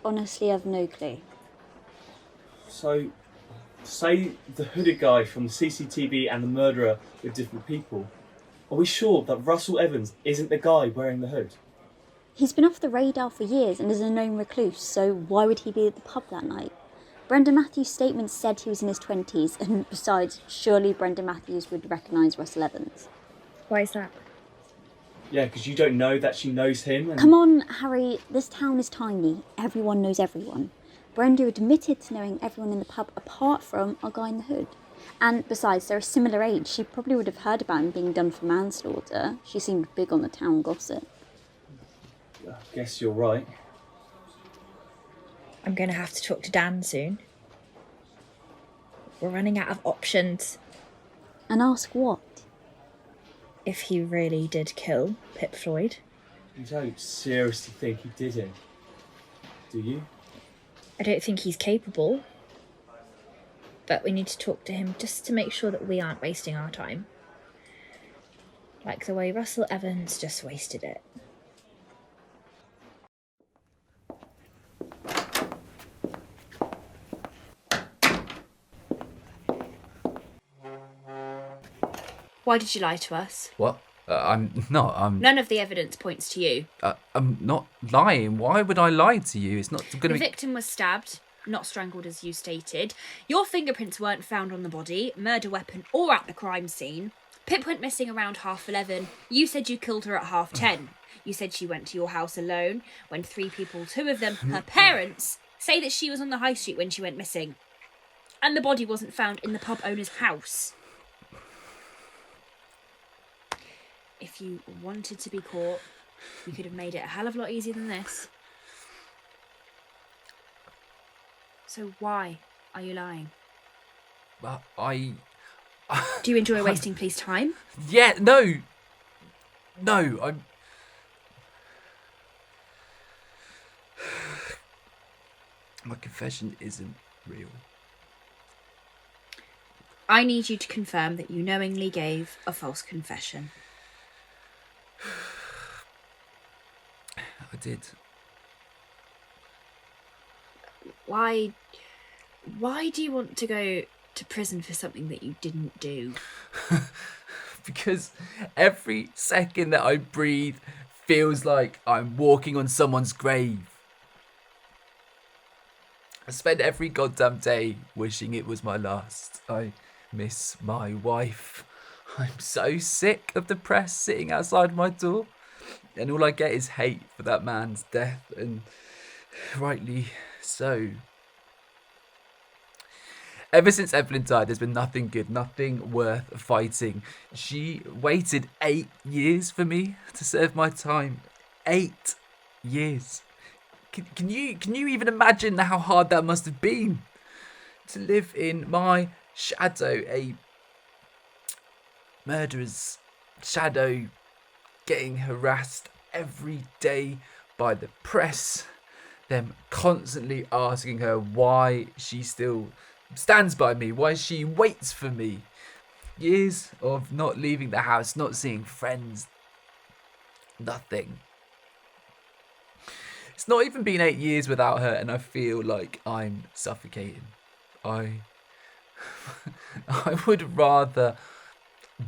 Honestly, I've no clue. So, say the hooded guy from the CCTV and the murderer were different people. Are we sure that Russell Evans isn't the guy wearing the hood? He's been off the radar for years and is a known recluse, so why would he be at the pub that night? Brenda Matthews' statement said he was in his 20s, and besides, surely Brenda Matthews would recognise Russell Evans. Why is that? Yeah, because you don't know that she knows him. And... Come on, Harry, this town is tiny. Everyone knows everyone. Brenda admitted to knowing everyone in the pub apart from our guy in the hood. And besides, they're a similar age. She probably would have heard about him being done for manslaughter. She seemed big on the town gossip. I guess you're right. I'm going to have to talk to Dan soon. We're running out of options. And ask what? If he really did kill Pip Floyd. You don't seriously think he did it, do you? I don't think he's capable. But we need to talk to him just to make sure that we aren't wasting our time. Like the way Russell Evans just wasted it. Why did you lie to us? What? I'm not. None of the evidence points to you. I'm not lying. Why would I lie to you? It's not going to The be... victim was stabbed, not strangled as you stated. Your fingerprints weren't found on the body, murder weapon, or at the crime scene. Pip went missing around 11:30. You said you killed her at 10:30. You said she went to your house alone when 3 people, 2 of them her parents, say that she was on the high street when she went missing. And the body wasn't found in the pub owner's house. If you wanted to be caught, you could have made it a hell of a lot easier than this. So why are you lying? But Do you enjoy wasting police time? Yeah, no, I'm... My confession isn't real. I need you to confirm that you knowingly gave a false confession. I did. Why do you want to go to prison for something that you didn't do? Because every second that I breathe feels like I'm walking on someone's grave. I spend every goddamn day wishing it was my last. I miss my wife. I'm so sick of the press sitting outside my door. And all I get is hate for that man's death, and rightly so. Ever since Evelyn died, there's been nothing good, nothing worth fighting. She waited 8 years for me to serve my time. 8 years. Can you even imagine how hard that must have been? To live in my shadow, a murderer's shadow, getting harassed every day by the press, them constantly asking her why she still stands by me, why she waits for me. Years of not leaving the house, not seeing friends, nothing. It's not even been 8 years without her, and I feel like I'm suffocating. I would rather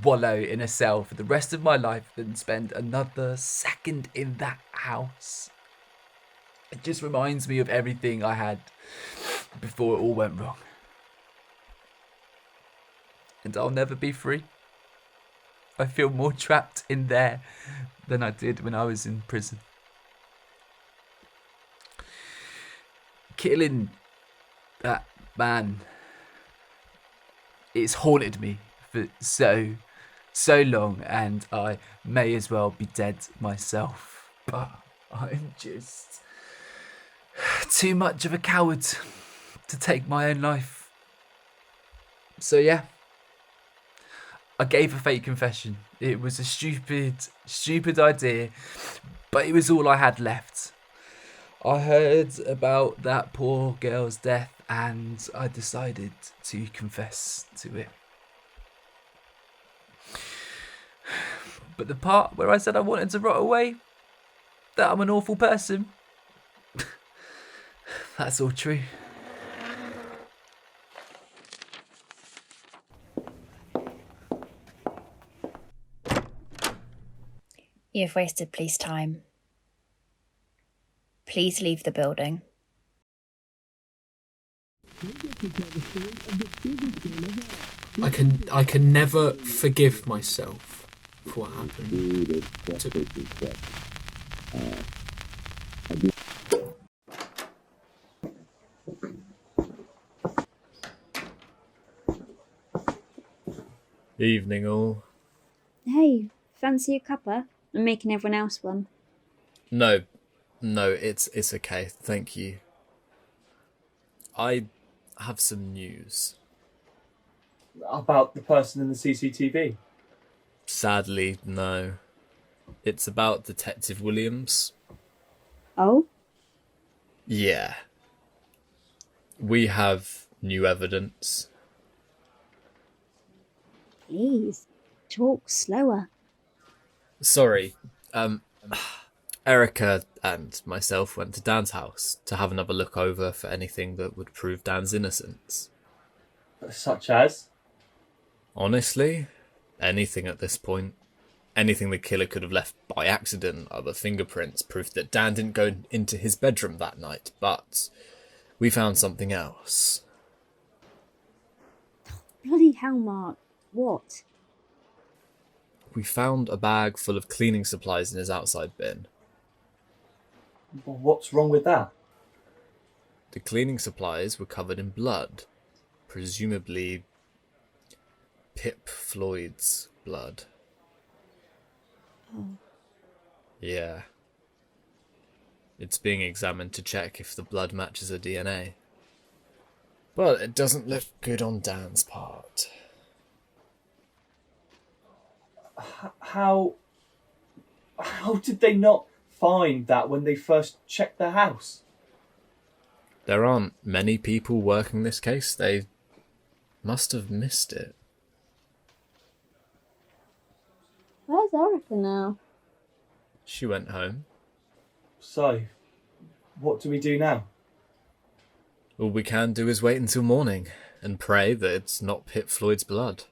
wallow in a cell for the rest of my life than spend another second in that house. It just reminds me of everything I had before it all went wrong. And I'll never be free. I feel more trapped in there than I did when I was in prison. Killing that man, it's haunted me for so long, and I may as well be dead myself. But I'm just too much of a coward to take my own life. So yeah, I gave a fake confession. It was a stupid idea, but it was all I had left. I heard about that poor girl's death, and I decided to confess to it. But the part where I said I wanted to rot away, that I'm an awful person, that's all true. You have wasted police time. Please leave the building. I can never forgive myself for what happened to Evening all. Hey, fancy a cuppa? I'm making everyone else one. No, it's okay, thank you. I have some news. About the person in the CCTV? Sadly, no. It's about Detective Williams. Oh? Yeah. We have new evidence. Please, talk slower. Sorry, Erica and myself went to Dan's house to have another look over for anything that would prove Dan's innocence. Such as? Honestly, anything at this point. Anything the killer could have left by accident, other fingerprints, proof that Dan didn't go into his bedroom that night, but we found something else. Bloody hell, Mark. What? We found a bag full of cleaning supplies in his outside bin. Well, what's wrong with that? The cleaning supplies were covered in blood, presumably Pip Floyd's blood. Oh. Yeah. It's being examined to check if the blood matches her DNA. But it doesn't look good on Dan's part. How did they not find that when they first checked the house? There aren't many people working this case. They must have missed it. Where's Erica now? She went home. So, what do we do now? All we can do is wait until morning and pray that it's not Pip Floyd's blood.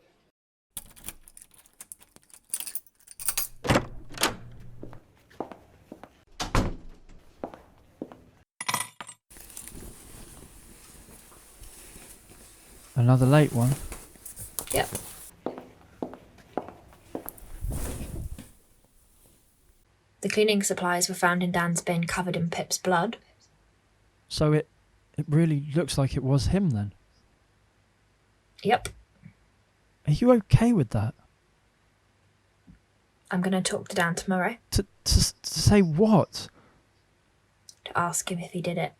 Another late one. Yep. The cleaning supplies were found in Dan's bin covered in Pip's blood. So it really looks like it was him then. Yep. Are you okay with that? I'm going to talk to Dan tomorrow. To say what? To ask him if he did it.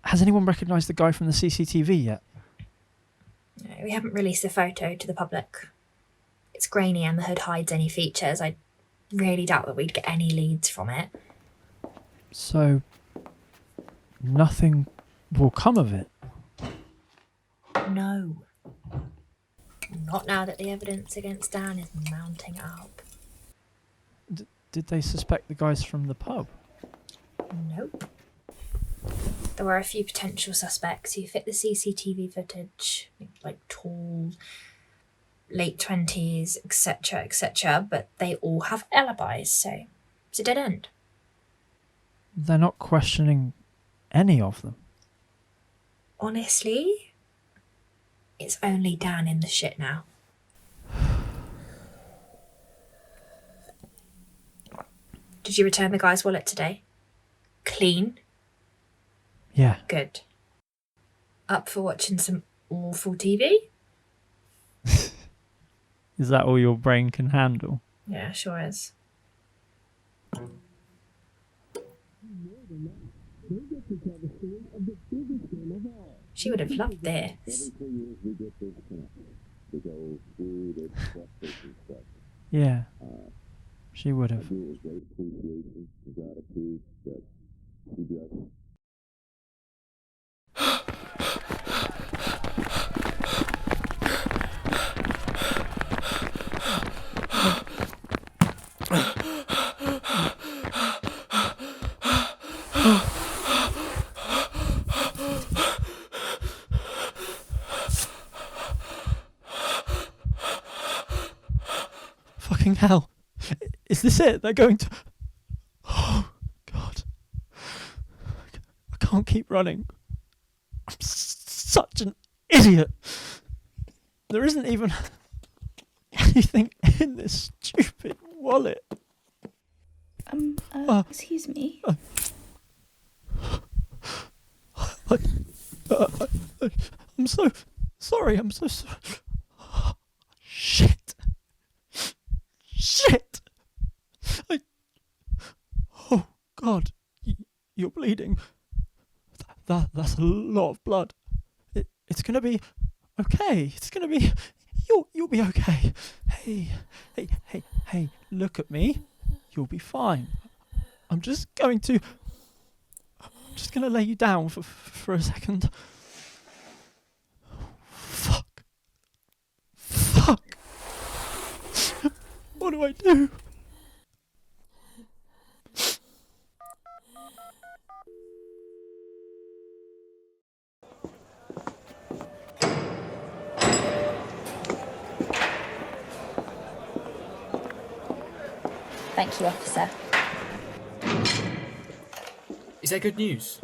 Has anyone recognised the guy from the CCTV yet? No, we haven't released the photo to the public. It's grainy and the hood hides any features. I really doubt that we'd get any leads from it. So, nothing will come of it? No. Not now that the evidence against Dan is mounting up. Did they suspect the guys from the pub? Nope. There were a few potential suspects who fit the CCTV footage, like tall, late 20s, etc., but they all have alibis, so it's a dead end. They're not questioning any of them. Honestly, it's only Dan in the shit now. Did you return the guy's wallet today? Clean? Yeah. Good. Up for watching some awful TV? Is that all your brain can handle? Yeah, sure is. She would have loved this. Yeah. She would have. Fucking hell. Is this it? They're going to... Oh, God. I can't keep running. I'm such an idiot. There isn't even anything in this stupid wallet. Excuse me. I'm so sorry. I'm so sorry. Shit. Oh, God. You're bleeding. That's a lot of blood. It's gonna be okay. It's gonna be... You'll be okay. Hey, look at me. You'll be fine. I'm just gonna lay you down for a second. Fuck. What do I do? Thank you, officer. Is that good news?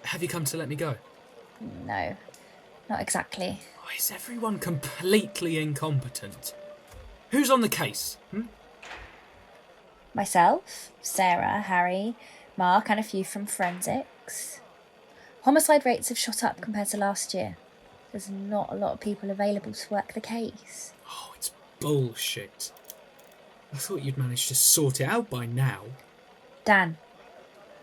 Have you come to let me go? No, not exactly. Oh, is everyone completely incompetent? Who's on the case? Myself, Sarah, Harry, Mark, and a few from forensics. Homicide rates have shot up compared to last year. There's not a lot of people available to work the case. Oh, it's bullshit. I thought you'd managed to sort it out by now. Dan,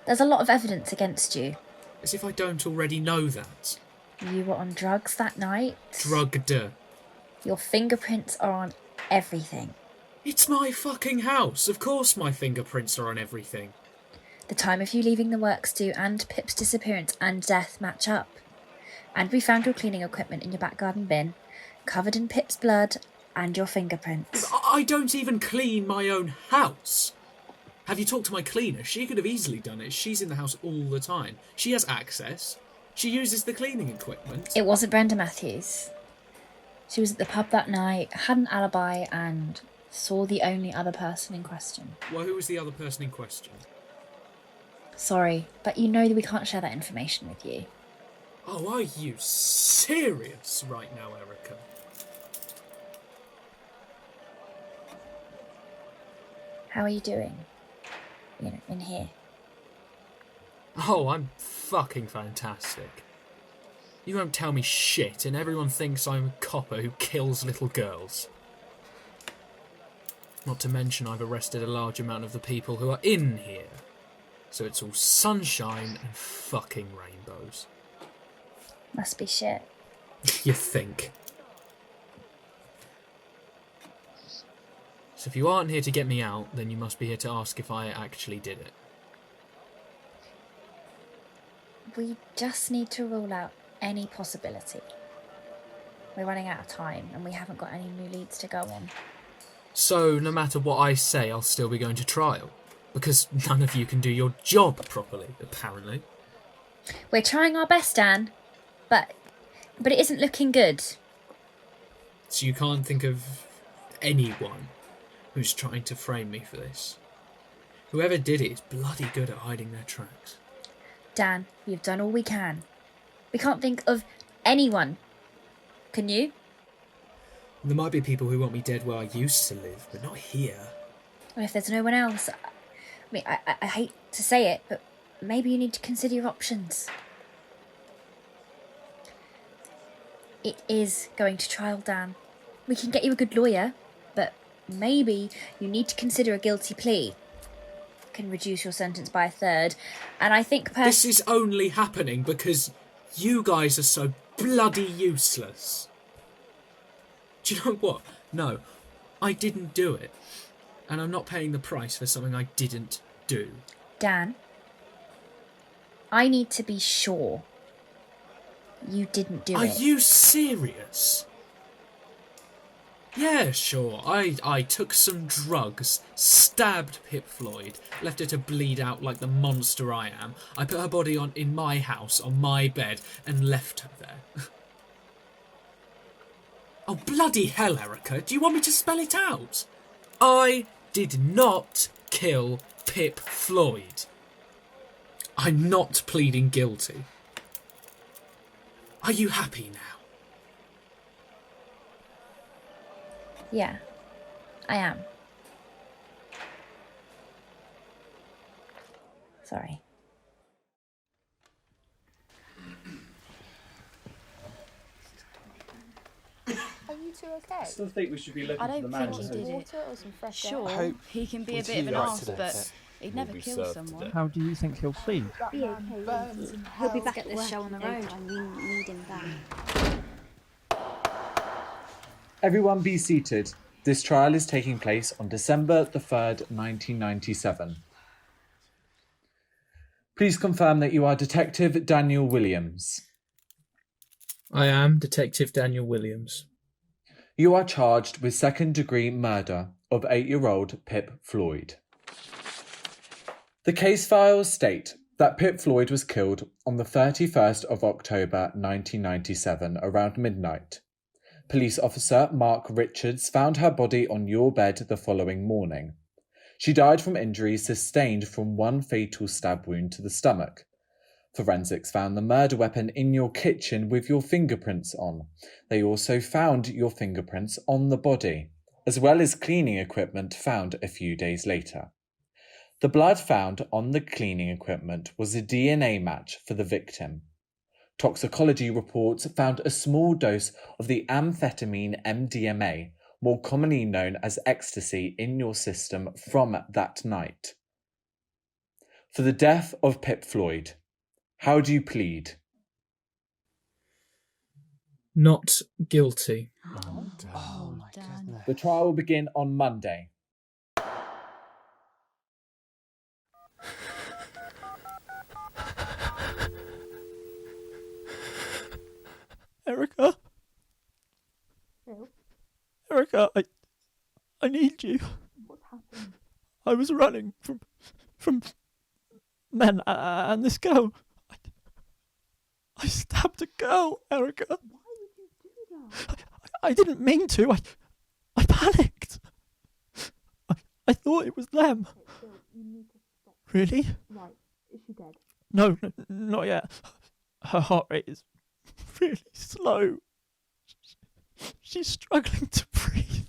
there's a lot of evidence against you. As if I don't already know that. You were on drugs that night. Drugged. Your fingerprints are on everything. It's my fucking house. Of course my fingerprints are on everything. The time of you leaving the works do and Pip's disappearance and death match up. And we found your cleaning equipment in your back garden bin, covered in Pip's blood and your fingerprints. I don't even clean my own house. Have you talked to my cleaner? She could have easily done it. She's in the house all the time. She has access. She uses the cleaning equipment. It wasn't Brenda Matthews. She was at the pub that night, had an alibi, and saw the only other person in question. Well, who was the other person in question? Sorry, but you know that we can't share that information with you. Oh, are you serious right now, Erica? How are you doing? In here. Oh, I'm fucking fantastic. You won't tell me shit, and everyone thinks I'm a copper who kills little girls. Not to mention I've arrested a large amount of the people who are in here. So it's all sunshine and fucking rainbows. Must be shit. You think? So if you aren't here to get me out, then you must be here to ask if I actually did it. We just need to rule out any possibility. We're running out of time and we haven't got any new leads to go on. So no matter what I say, I'll still be going to trial. Because none of you can do your job properly, apparently. We're trying our best, Dan, but it isn't looking good. So you can't think of anyone who's trying to frame me for this. Whoever did it is bloody good at hiding their tracks. Dan, we've done all we can. We can't think of anyone. Can you? There might be people who want me dead where I used to live, but not here. Well, if there's no one else, I mean, I hate to say it, but maybe you need to consider your options. It is going to trial, Dan. We can get you a good lawyer, but maybe you need to consider a guilty plea. Can reduce your sentence by a third, and I think This is only happening because you guys are so bloody useless. Do you know what? No, I didn't do it. And I'm not paying the price for something I didn't do. Dan, I need to be sure you didn't do it. Are you serious? Yeah, sure. I took some drugs, stabbed Pip Floyd, left her to bleed out like the monster I am. I put her body in my house, on my bed, and left her there. Oh, bloody hell, Erica. Do you want me to spell it out? I did not kill Pip Floyd. I'm not pleading guilty. Are you happy now? Yeah, I am. Sorry. Are you two okay? I still think we should be looking I for the don't man think in he the did hood. it. Water or some fresh air? Sure, he can be a bit of an arse, but he'd never be kill served someone. today. How do you think he'll plead? Be okay. He'll be back at this show on the road. We need him back. Everyone be seated. This trial is taking place on December the 3rd, 1997. Please confirm that you are Detective Daniel Williams. I am Detective Daniel Williams. You are charged with second-degree murder of 8-year-old Pip Floyd. The case files state that Pip Floyd was killed on the 31st of October 1997 around midnight. Police officer Mark Richards found her body on your bed the following morning. She died from injuries sustained from one fatal stab wound to the stomach. Forensics found the murder weapon in your kitchen with your fingerprints on. They also found your fingerprints on the body, as well as cleaning equipment found a few days later. The blood found on the cleaning equipment was a DNA match for the victim. Toxicology reports found a small dose of the amphetamine MDMA, more commonly known as ecstasy, in your system from that night. For the death of Pip Floyd, how do you plead? Not guilty. Oh, my goodness. The trial will begin on Monday. Erica? Phil? Erica, I need you. What's happened? I was running from men and this girl. I stabbed a girl, Erica. Why would you do that? I didn't mean to. I panicked. I thought it was them. Okay, Phil, you need to stop. Really? Right, is she dead? No, not yet. Her heart rate is really slow. She's struggling to breathe.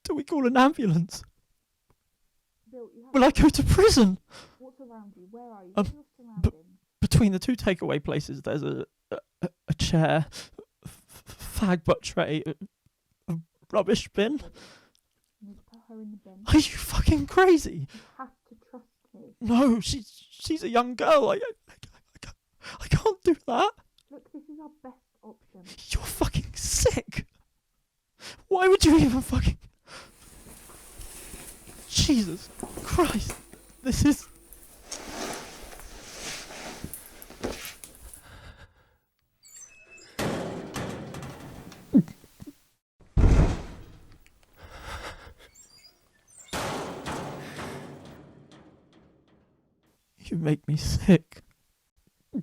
Do we call an ambulance? Bill, you have Will I go to prison? What's around you. Where are you? Um, Where are your surroundings? Between the two takeaway places, there's a chair, fag butt tray, a rubbish bin. You need to put her in the bin. Are you fucking crazy? You have to trust me. No, she's a young girl. I can't do that. Look, this is our best option. You're fucking sick. Why would you even fucking... Jesus Christ. This is... You make me sick. I'll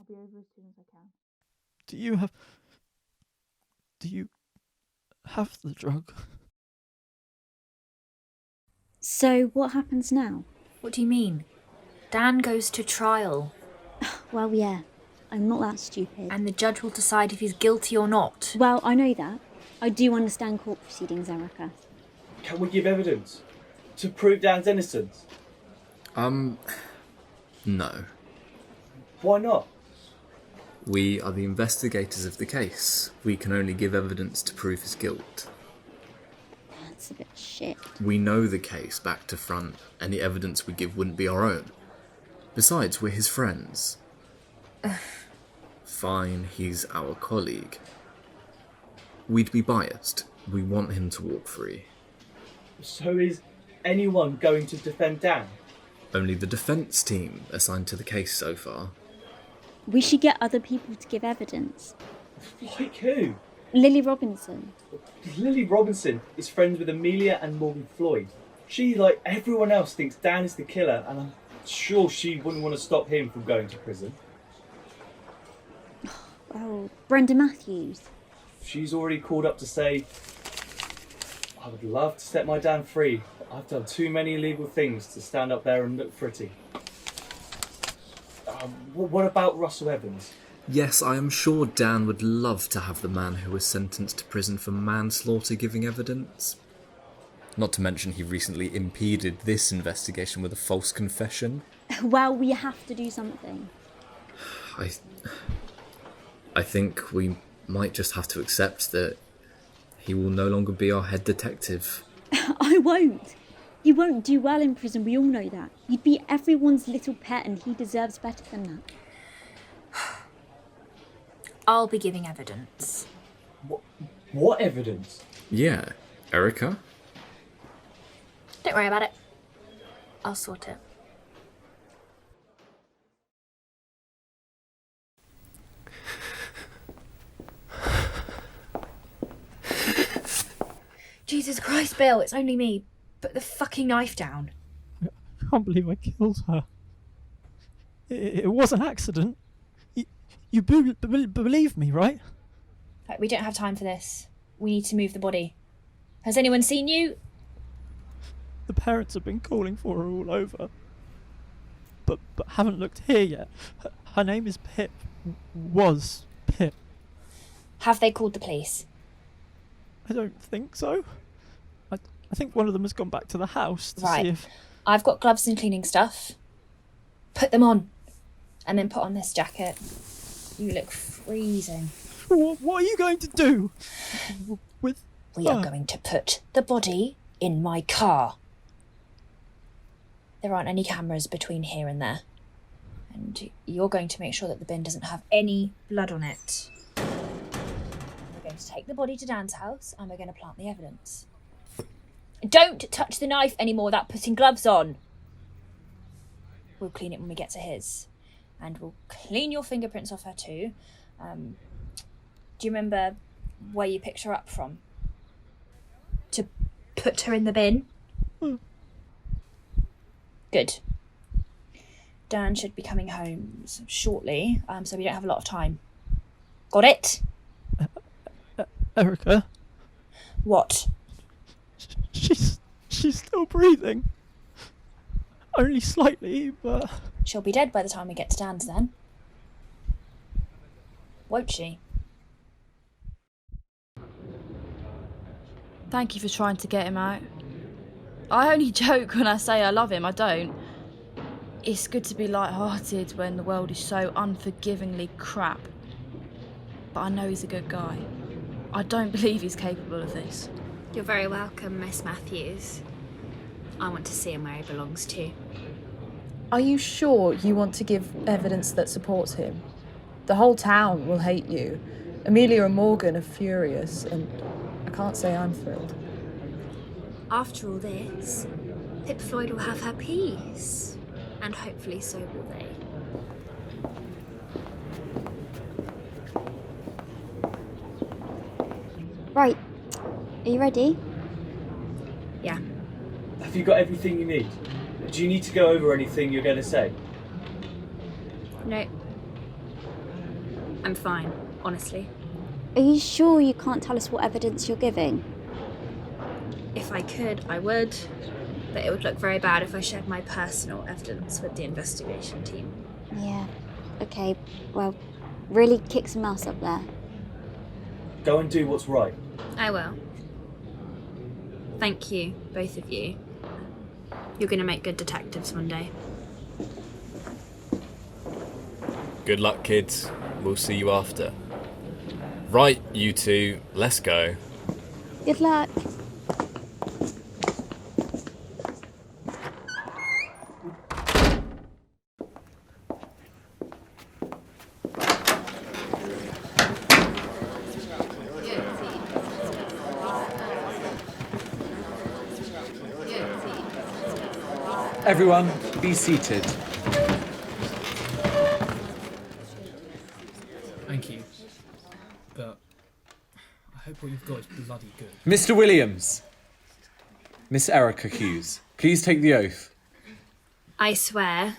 be over as soon as I can. Do you have the drug? So, what happens now? What do you mean? Dan goes to trial. Well, yeah, I'm not that stupid. And the judge will decide if he's guilty or not. Well, I know that. I do understand court proceedings, Erica. Can we give evidence to prove Dan's innocence? No. Why not? We are the investigators of the case. We can only give evidence to prove his guilt. That's a bit shit. We know the case back to front. Any evidence we give wouldn't be our own. Besides, we're his friends. Fine, he's our colleague. We'd be biased. We want him to walk free. So is anyone going to defend Dan? Only the defence team assigned to the case so far. We should get other people to give evidence. Like who? Lily Robinson. Lily Robinson is friends with Amelia and Morgan Floyd. She, like everyone else, thinks Dan is the killer, and I'm sure she wouldn't want to stop him from going to prison. Oh, Brenda Matthews. She's already called up to say, I would love to set my Dan free, but I've done too many illegal things to stand up there and look pretty. What about Russell Evans? Yes, I am sure Dan would love to have the man who was sentenced to prison for manslaughter giving evidence. Not to mention he recently impeded this investigation with a false confession. Well, we have to do something. I think we might just have to accept that he will no longer be our head detective. I won't. He won't do well in prison, we all know that. He'd be everyone's little pet and he deserves better than that. I'll be giving evidence. What evidence? Yeah, Erica? Don't worry about it. I'll sort it. Jesus Christ, Bill, it's only me. Put the fucking knife down. I can't believe I killed her. It was an accident. You believe me, right? Right, we don't have time for this. We need to move the body. Has anyone seen you? The parents have been calling for her all over. But haven't looked here yet. Her name is Pip. Was Pip. Have they called the police? I don't think so. I think one of them has gone back to the house to see if... I've got gloves and cleaning stuff. Put them on. And then put on this jacket. You look freezing. What are you going to do? We are going to put the body in my car. There aren't any cameras between here and there. And you're going to make sure that the bin doesn't have any blood on it. We're going to take the body to Dan's house and we're going to plant the evidence. Don't touch the knife anymore without putting gloves on. We'll clean it when we get to his. And we'll clean your fingerprints off her too. Do you remember where you picked her up from? To put her in the bin? Good. Dan should be coming home shortly, so we don't have a lot of time. Got it? Erica? What? She's still breathing. Only slightly, but... She'll be dead by the time we get to Dan's then. Won't she? Thank you for trying to get him out. I only joke when I say I love him, I don't. It's good to be light-hearted when the world is so unforgivingly crap. But I know he's a good guy. I don't believe he's capable of this. You're very welcome, Miss Matthews. I want to see him where he belongs to. Are you sure you want to give evidence that supports him? The whole town will hate you. Amelia and Morgan are furious, and I can't say I'm thrilled. After all this, Pip Floyd will have her peace. And hopefully so will they. Right. Are you ready? Yeah. Have you got everything you need? Do you need to go over anything you're going to say? No. I'm fine, honestly. Are you sure you can't tell us what evidence you're giving? If I could, I would. But it would look very bad if I shared my personal evidence with the investigation team. Yeah. Okay, well, really kick some ass up there. Go and do what's right. I will. Thank you, both of you. You're going to make good detectives one day. Good luck, kids. We'll see you after. Right, you two, let's go. Good luck. Everyone, be seated. Thank you. But I hope what you've got is bloody good. Mr. Williams. Miss Erica Hughes, please take the oath. I swear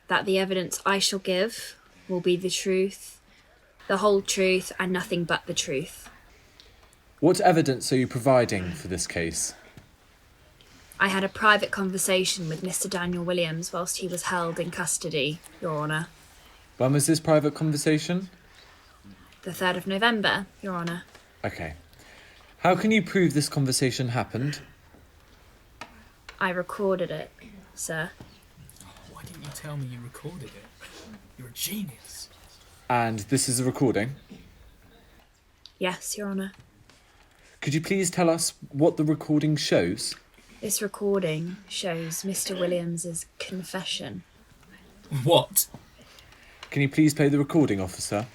that the evidence I shall give will be the truth, the whole truth, and nothing but the truth. What evidence are you providing for this case? I had a private conversation with Mr. Daniel Williams whilst he was held in custody, Your Honour. When was this private conversation? The 3rd of November, Your Honour. Okay. How can you prove this conversation happened? I recorded it, sir. Why didn't you tell me you recorded it? You're a genius. And this is a recording? Yes, Your Honour. Could you please tell us what the recording shows? This recording shows Mr. Williams's confession. What? Can you please play the recording, officer?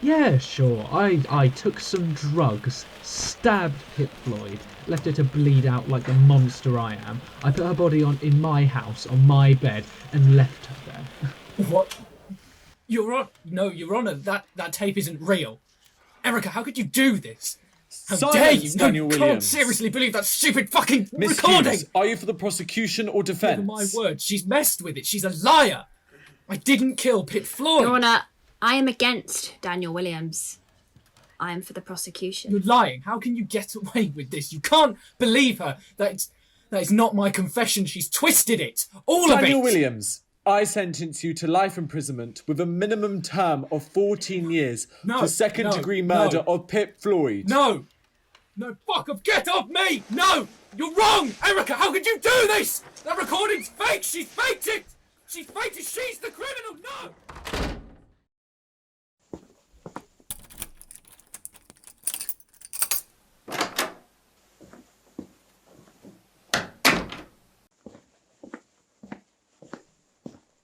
Yeah, sure. I took some drugs, stabbed Pip Floyd, left her to bleed out like the monster I am. I put her body in my house, on my bed, and left her there. What? Your Honour, that tape isn't real. Erica, how could you do this? How dare you? No, Daniel you can't Williams. seriously believe that stupid fucking Miss recording! Hughes, are you for the prosecution or defence? Never my word, she's messed with it. She's a liar. I didn't kill Pip Floyd. Your Honour, I am against Daniel Williams. I am for the prosecution. You're lying. How can you get away with this? You can't believe her. That is not my confession. She's twisted it. All of it. Daniel Williams, I sentence you to life imprisonment with a minimum term of 14 years for second-degree murder of Pip Floyd. No, fuck off. Get off me. No, you're wrong. Erica, how could you do this? That recording's fake. She's faked it. She's faked it. She's the criminal. No.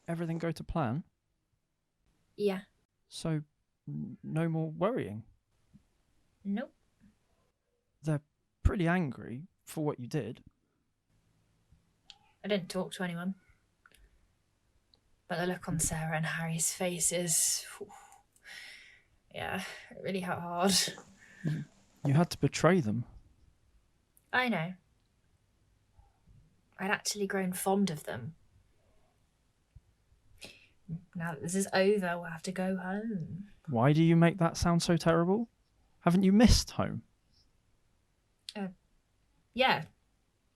Everything go to plan? Yeah. So, no more worrying? Nope. They're pretty angry for what you did. I didn't talk to anyone. But the look on Sarah and Harry's faces... Yeah, it really hit hard. You had to betray them. I know. I'd actually grown fond of them. Now that this is over, we'll have to go home. Why do you make that sound so terrible? Haven't you missed home? Yeah,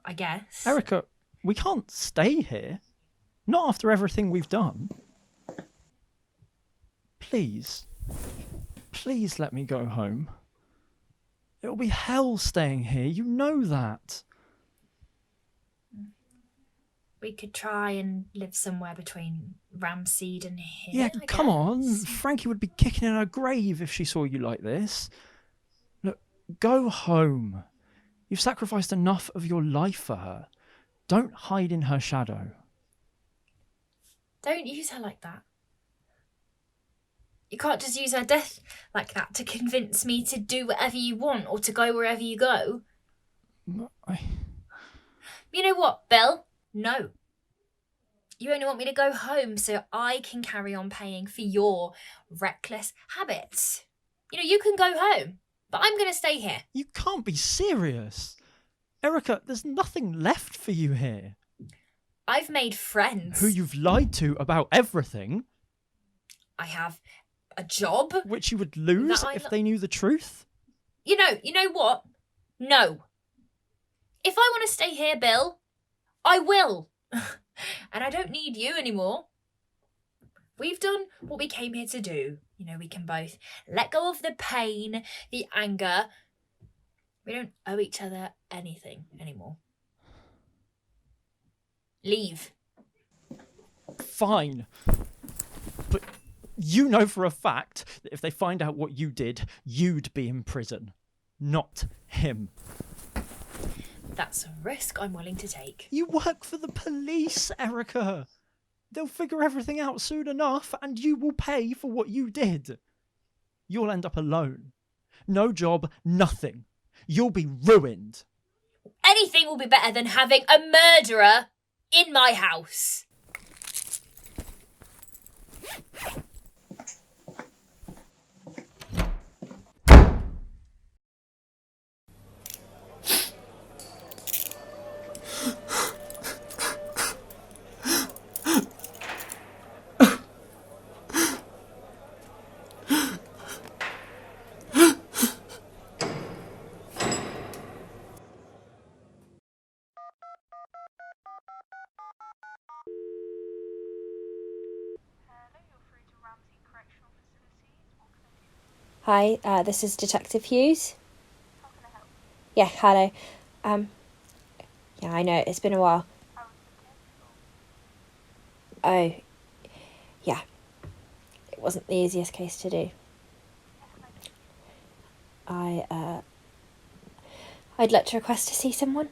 I guess. Erica, we can't stay here. Not after everything we've done. Please. Please let me go home. It'll be hell staying here, you know that. We could try and live somewhere between Ramseed and here. Yeah, I come on. guess. Frankie would be kicking in her grave if she saw you like this. Look, go home. You've sacrificed enough of your life for her. Don't hide in her shadow. Don't use her like that. You can't just use her death like that to convince me to do whatever you want or to go wherever you go. You know what, Bill? No. You only want me to go home so I can carry on paying for your reckless habits. You know, you can go home, but I'm going to stay here. You can't be serious. Erica, there's nothing left for you here. I've made friends. Who you've lied to about everything. I have a job. Which you would lose if they knew the truth. You know what? No. If I want to stay here, Bill, I will. And I don't need you anymore. We've done what we came here to do. You know, we can both let go of the pain, the anger. We don't owe each other anything anymore. Leave. Fine. But you know for a fact that if they find out what you did, you'd be in prison. Not him. That's a risk I'm willing to take. You work for the police, Erica. They'll figure everything out soon enough, and you will pay for what you did. You'll end up alone. No job, nothing. You'll be ruined. Anything will be better than having a murderer in my house. Hi, this is Detective Hughes. Yeah, hello. Yeah, I know, it's been a while. Oh, yeah. It wasn't the easiest case to do. I'd like to request to see someone.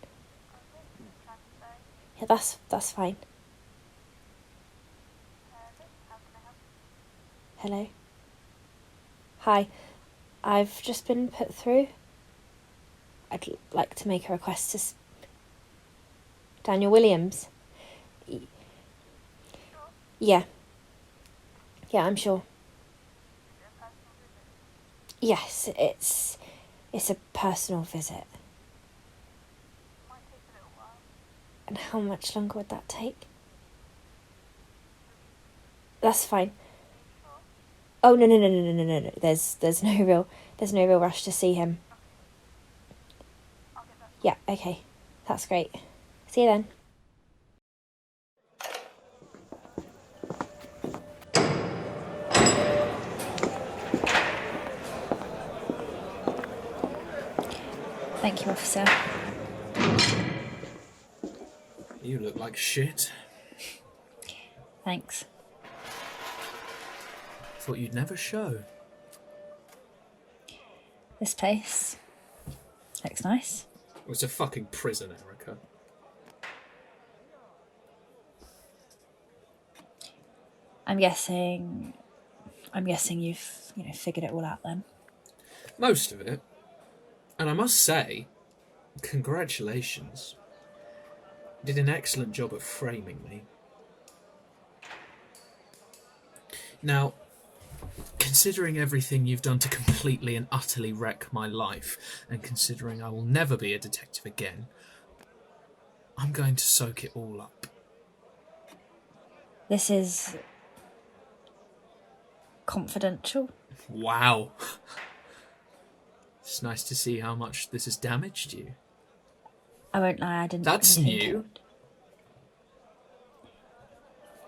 Yeah, that's fine. Hello? Hi, I've just been put through. I'd like to make a request to Daniel Williams. Yeah. Yeah, I'm sure. Yes, it's a personal visit. And how much longer would that take? That's fine. Oh no. There's no real rush to see him. Yeah, okay. That's great. See you then. Thank you, officer. You look like shit. Thanks. Thought you'd never show. This place looks nice. Well, it's a fucking prison, Erica. I'm guessing you've, figured it all out then. Most of it. And I must say, congratulations. You did an excellent job of framing me. Now, considering everything you've done to completely and utterly wreck my life, and considering I will never be a detective again, I'm going to soak it all up. This is confidential. Wow. It's nice to see how much this has damaged you. I won't lie, I didn't. That's really think new.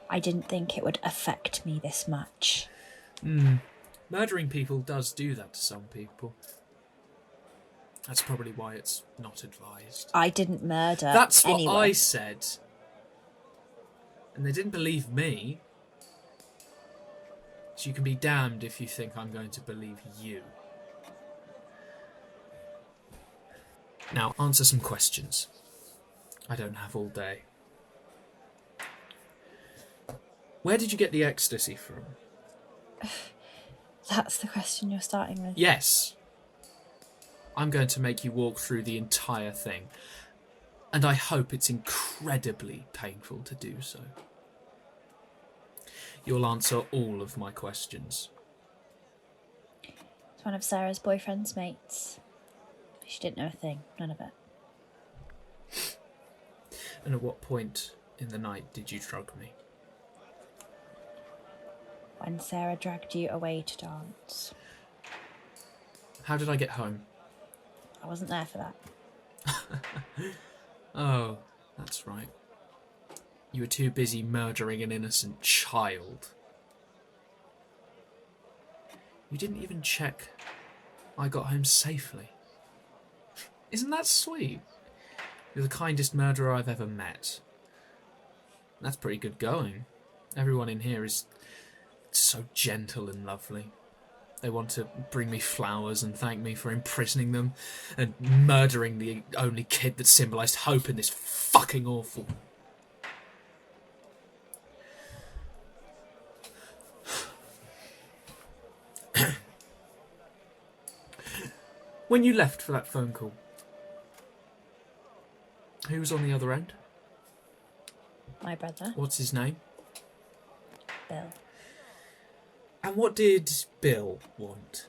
I didn't think it would affect me this much. Murdering people does do that to some people. That's probably why it's not advised. I didn't murder That's what anyone. I said. And they didn't believe me. So you can be damned if you think I'm going to believe you. Now, answer some questions. I don't have all day. Where did you get the ecstasy from? That's the question you're starting with? Yes. I'm going to make you walk through the entire thing. And I hope it's incredibly painful to do so. You'll answer all of my questions. It's one of Sarah's boyfriend's mates. She didn't know a thing, none of it. And at what point in the night did you drug me? When Sarah dragged you away to dance. How did I get home? I wasn't there for that. Oh, that's right. You were too busy murdering an innocent child. You didn't even check I got home safely. Isn't that sweet? You're the kindest murderer I've ever met. That's pretty good going. Everyone in here is so gentle and lovely. They want to bring me flowers and thank me for imprisoning them and murdering the only kid that symbolised hope in this fucking awful... When you left for that phone call, who was on the other end? My brother. What's his name? Bill. And what did Bill want?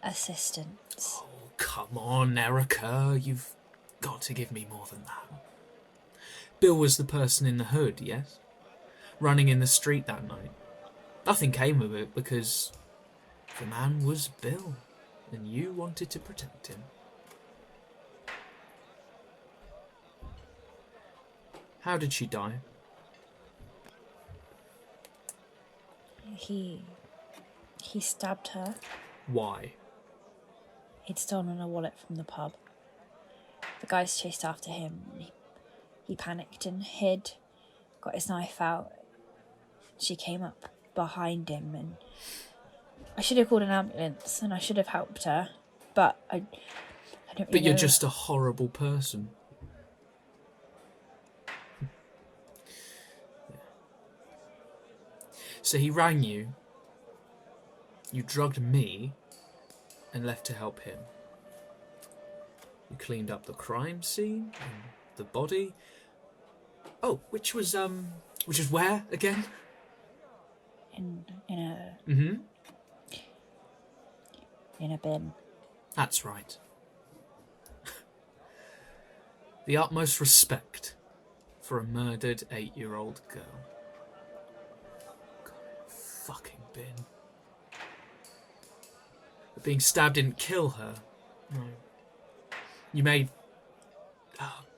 Assistance. Oh, come on, Erica. You've got to give me more than that. Bill was the person in the hood, yes? Running in the street that night. Nothing came of it because the man was Bill, and you wanted to protect him. How did she die? He stabbed her. Why? He'd stolen a wallet from the pub. The guys chased after him. He panicked and hid, got his knife out. She came up behind him and I should have called an ambulance and I should have helped her, but I don't really But you're know. just a horrible person. So he rang you, you drugged me, and left to help him. You cleaned up the crime scene and the body. Oh, which was where again? In a in a bin. That's right. The utmost respect for a murdered 8-year-old girl. God, fucking bin. But being stabbed didn't kill her. No. You made...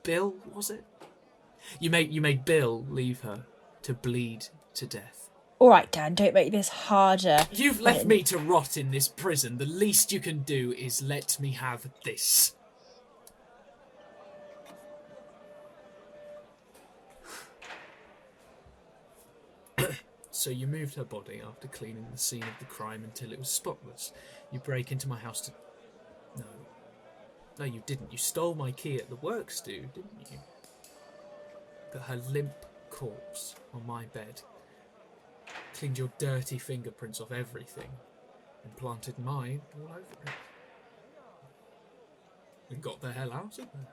Bill, was it? You made Bill leave her to bleed to death. All right, Dan, don't make this harder. You've left me to rot in this prison. The least you can do is let me have this. So you moved her body after cleaning the scene of the crime until it was spotless. You break into my house to... No, you didn't. You stole my key at the work stew, didn't you? Put her limp corpse on my bed. Cleaned your dirty fingerprints off everything. And planted mine all over it. And got the hell out of there.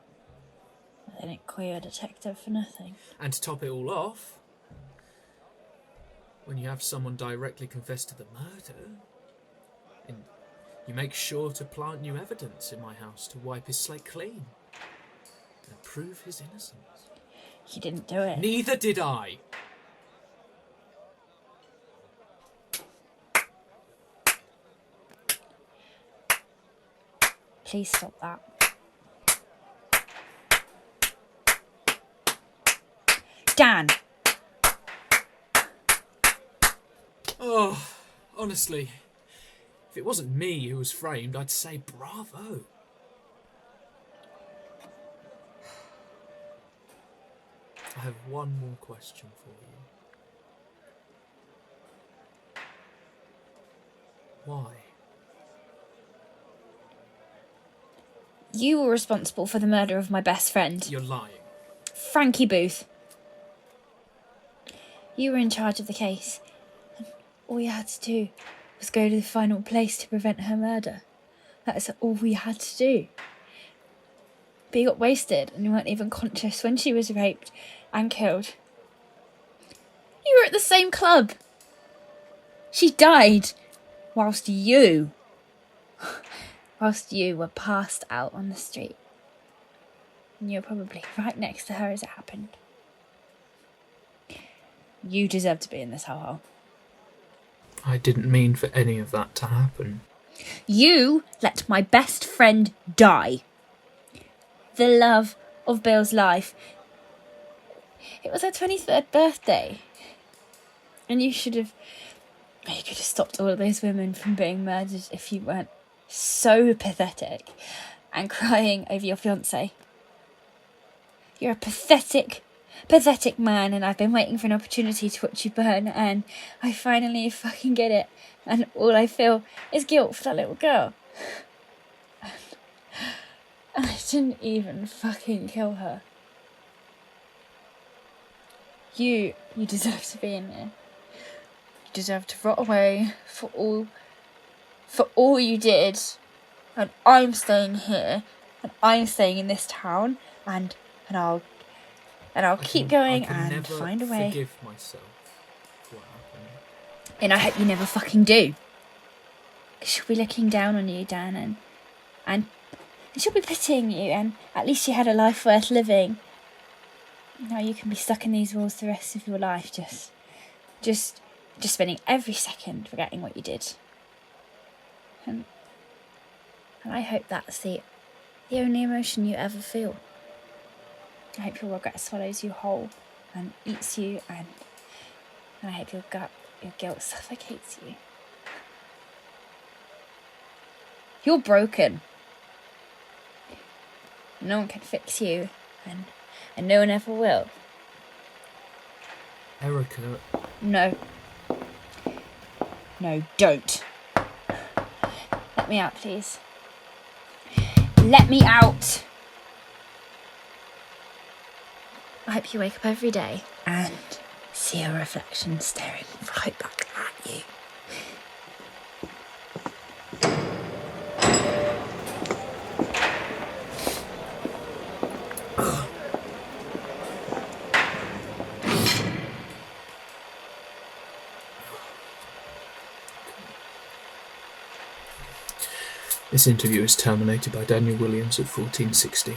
I didn't call you a detective for nothing. And to top it all off, when you have someone directly confess to the murder, and you make sure to plant new evidence in my house to wipe his slate clean and prove his innocence. He didn't do it. Neither did I. Please stop that. Dan! Oh, honestly, if it wasn't me who was framed, I'd say bravo. I have one more question for you. Why? You were responsible for the murder of my best friend. You're lying. Frankie Booth. You were in charge of the case. And all you had to do was go to the final place to prevent her murder. That's all we had to do. But you got wasted and you weren't even conscious when she was raped and killed. You were at the same club. She died whilst you were passed out on the street. And you were probably right next to her as it happened. You deserve to be in this hellhole. I didn't mean for any of that to happen. You let my best friend die. The love of Bill's life. It was her 23rd birthday. And you could have stopped all of those women from being murdered if you weren't so pathetic and crying over your fiancé. You're a pathetic man, and I've been waiting for an opportunity to watch you burn, and I finally fucking get it. And all I feel is guilt for that little girl. And I didn't even fucking kill her. You deserve to be in there. You deserve to rot away for all you did. And I'm staying here, and I'm staying in this town, and I'll keep going and find a way. I forgive myself for what happened. And I hope you never fucking do. Because she'll be looking down on you, Dan, and she'll be pitying you, and at least you had a life worth living. Now you can be stuck in these walls the rest of your life, just spending every second forgetting what you did. And I hope that's the only emotion you ever feel. I hope your regret swallows you whole and eats you, and I hope your guilt suffocates you. You're broken. No one can fix you, and no one ever will. Erica. No, don't. Let me out, please. Let me out! I hope you wake up every day and see a reflection staring right back at you. This interview is terminated by Daniel Williams at 14:16.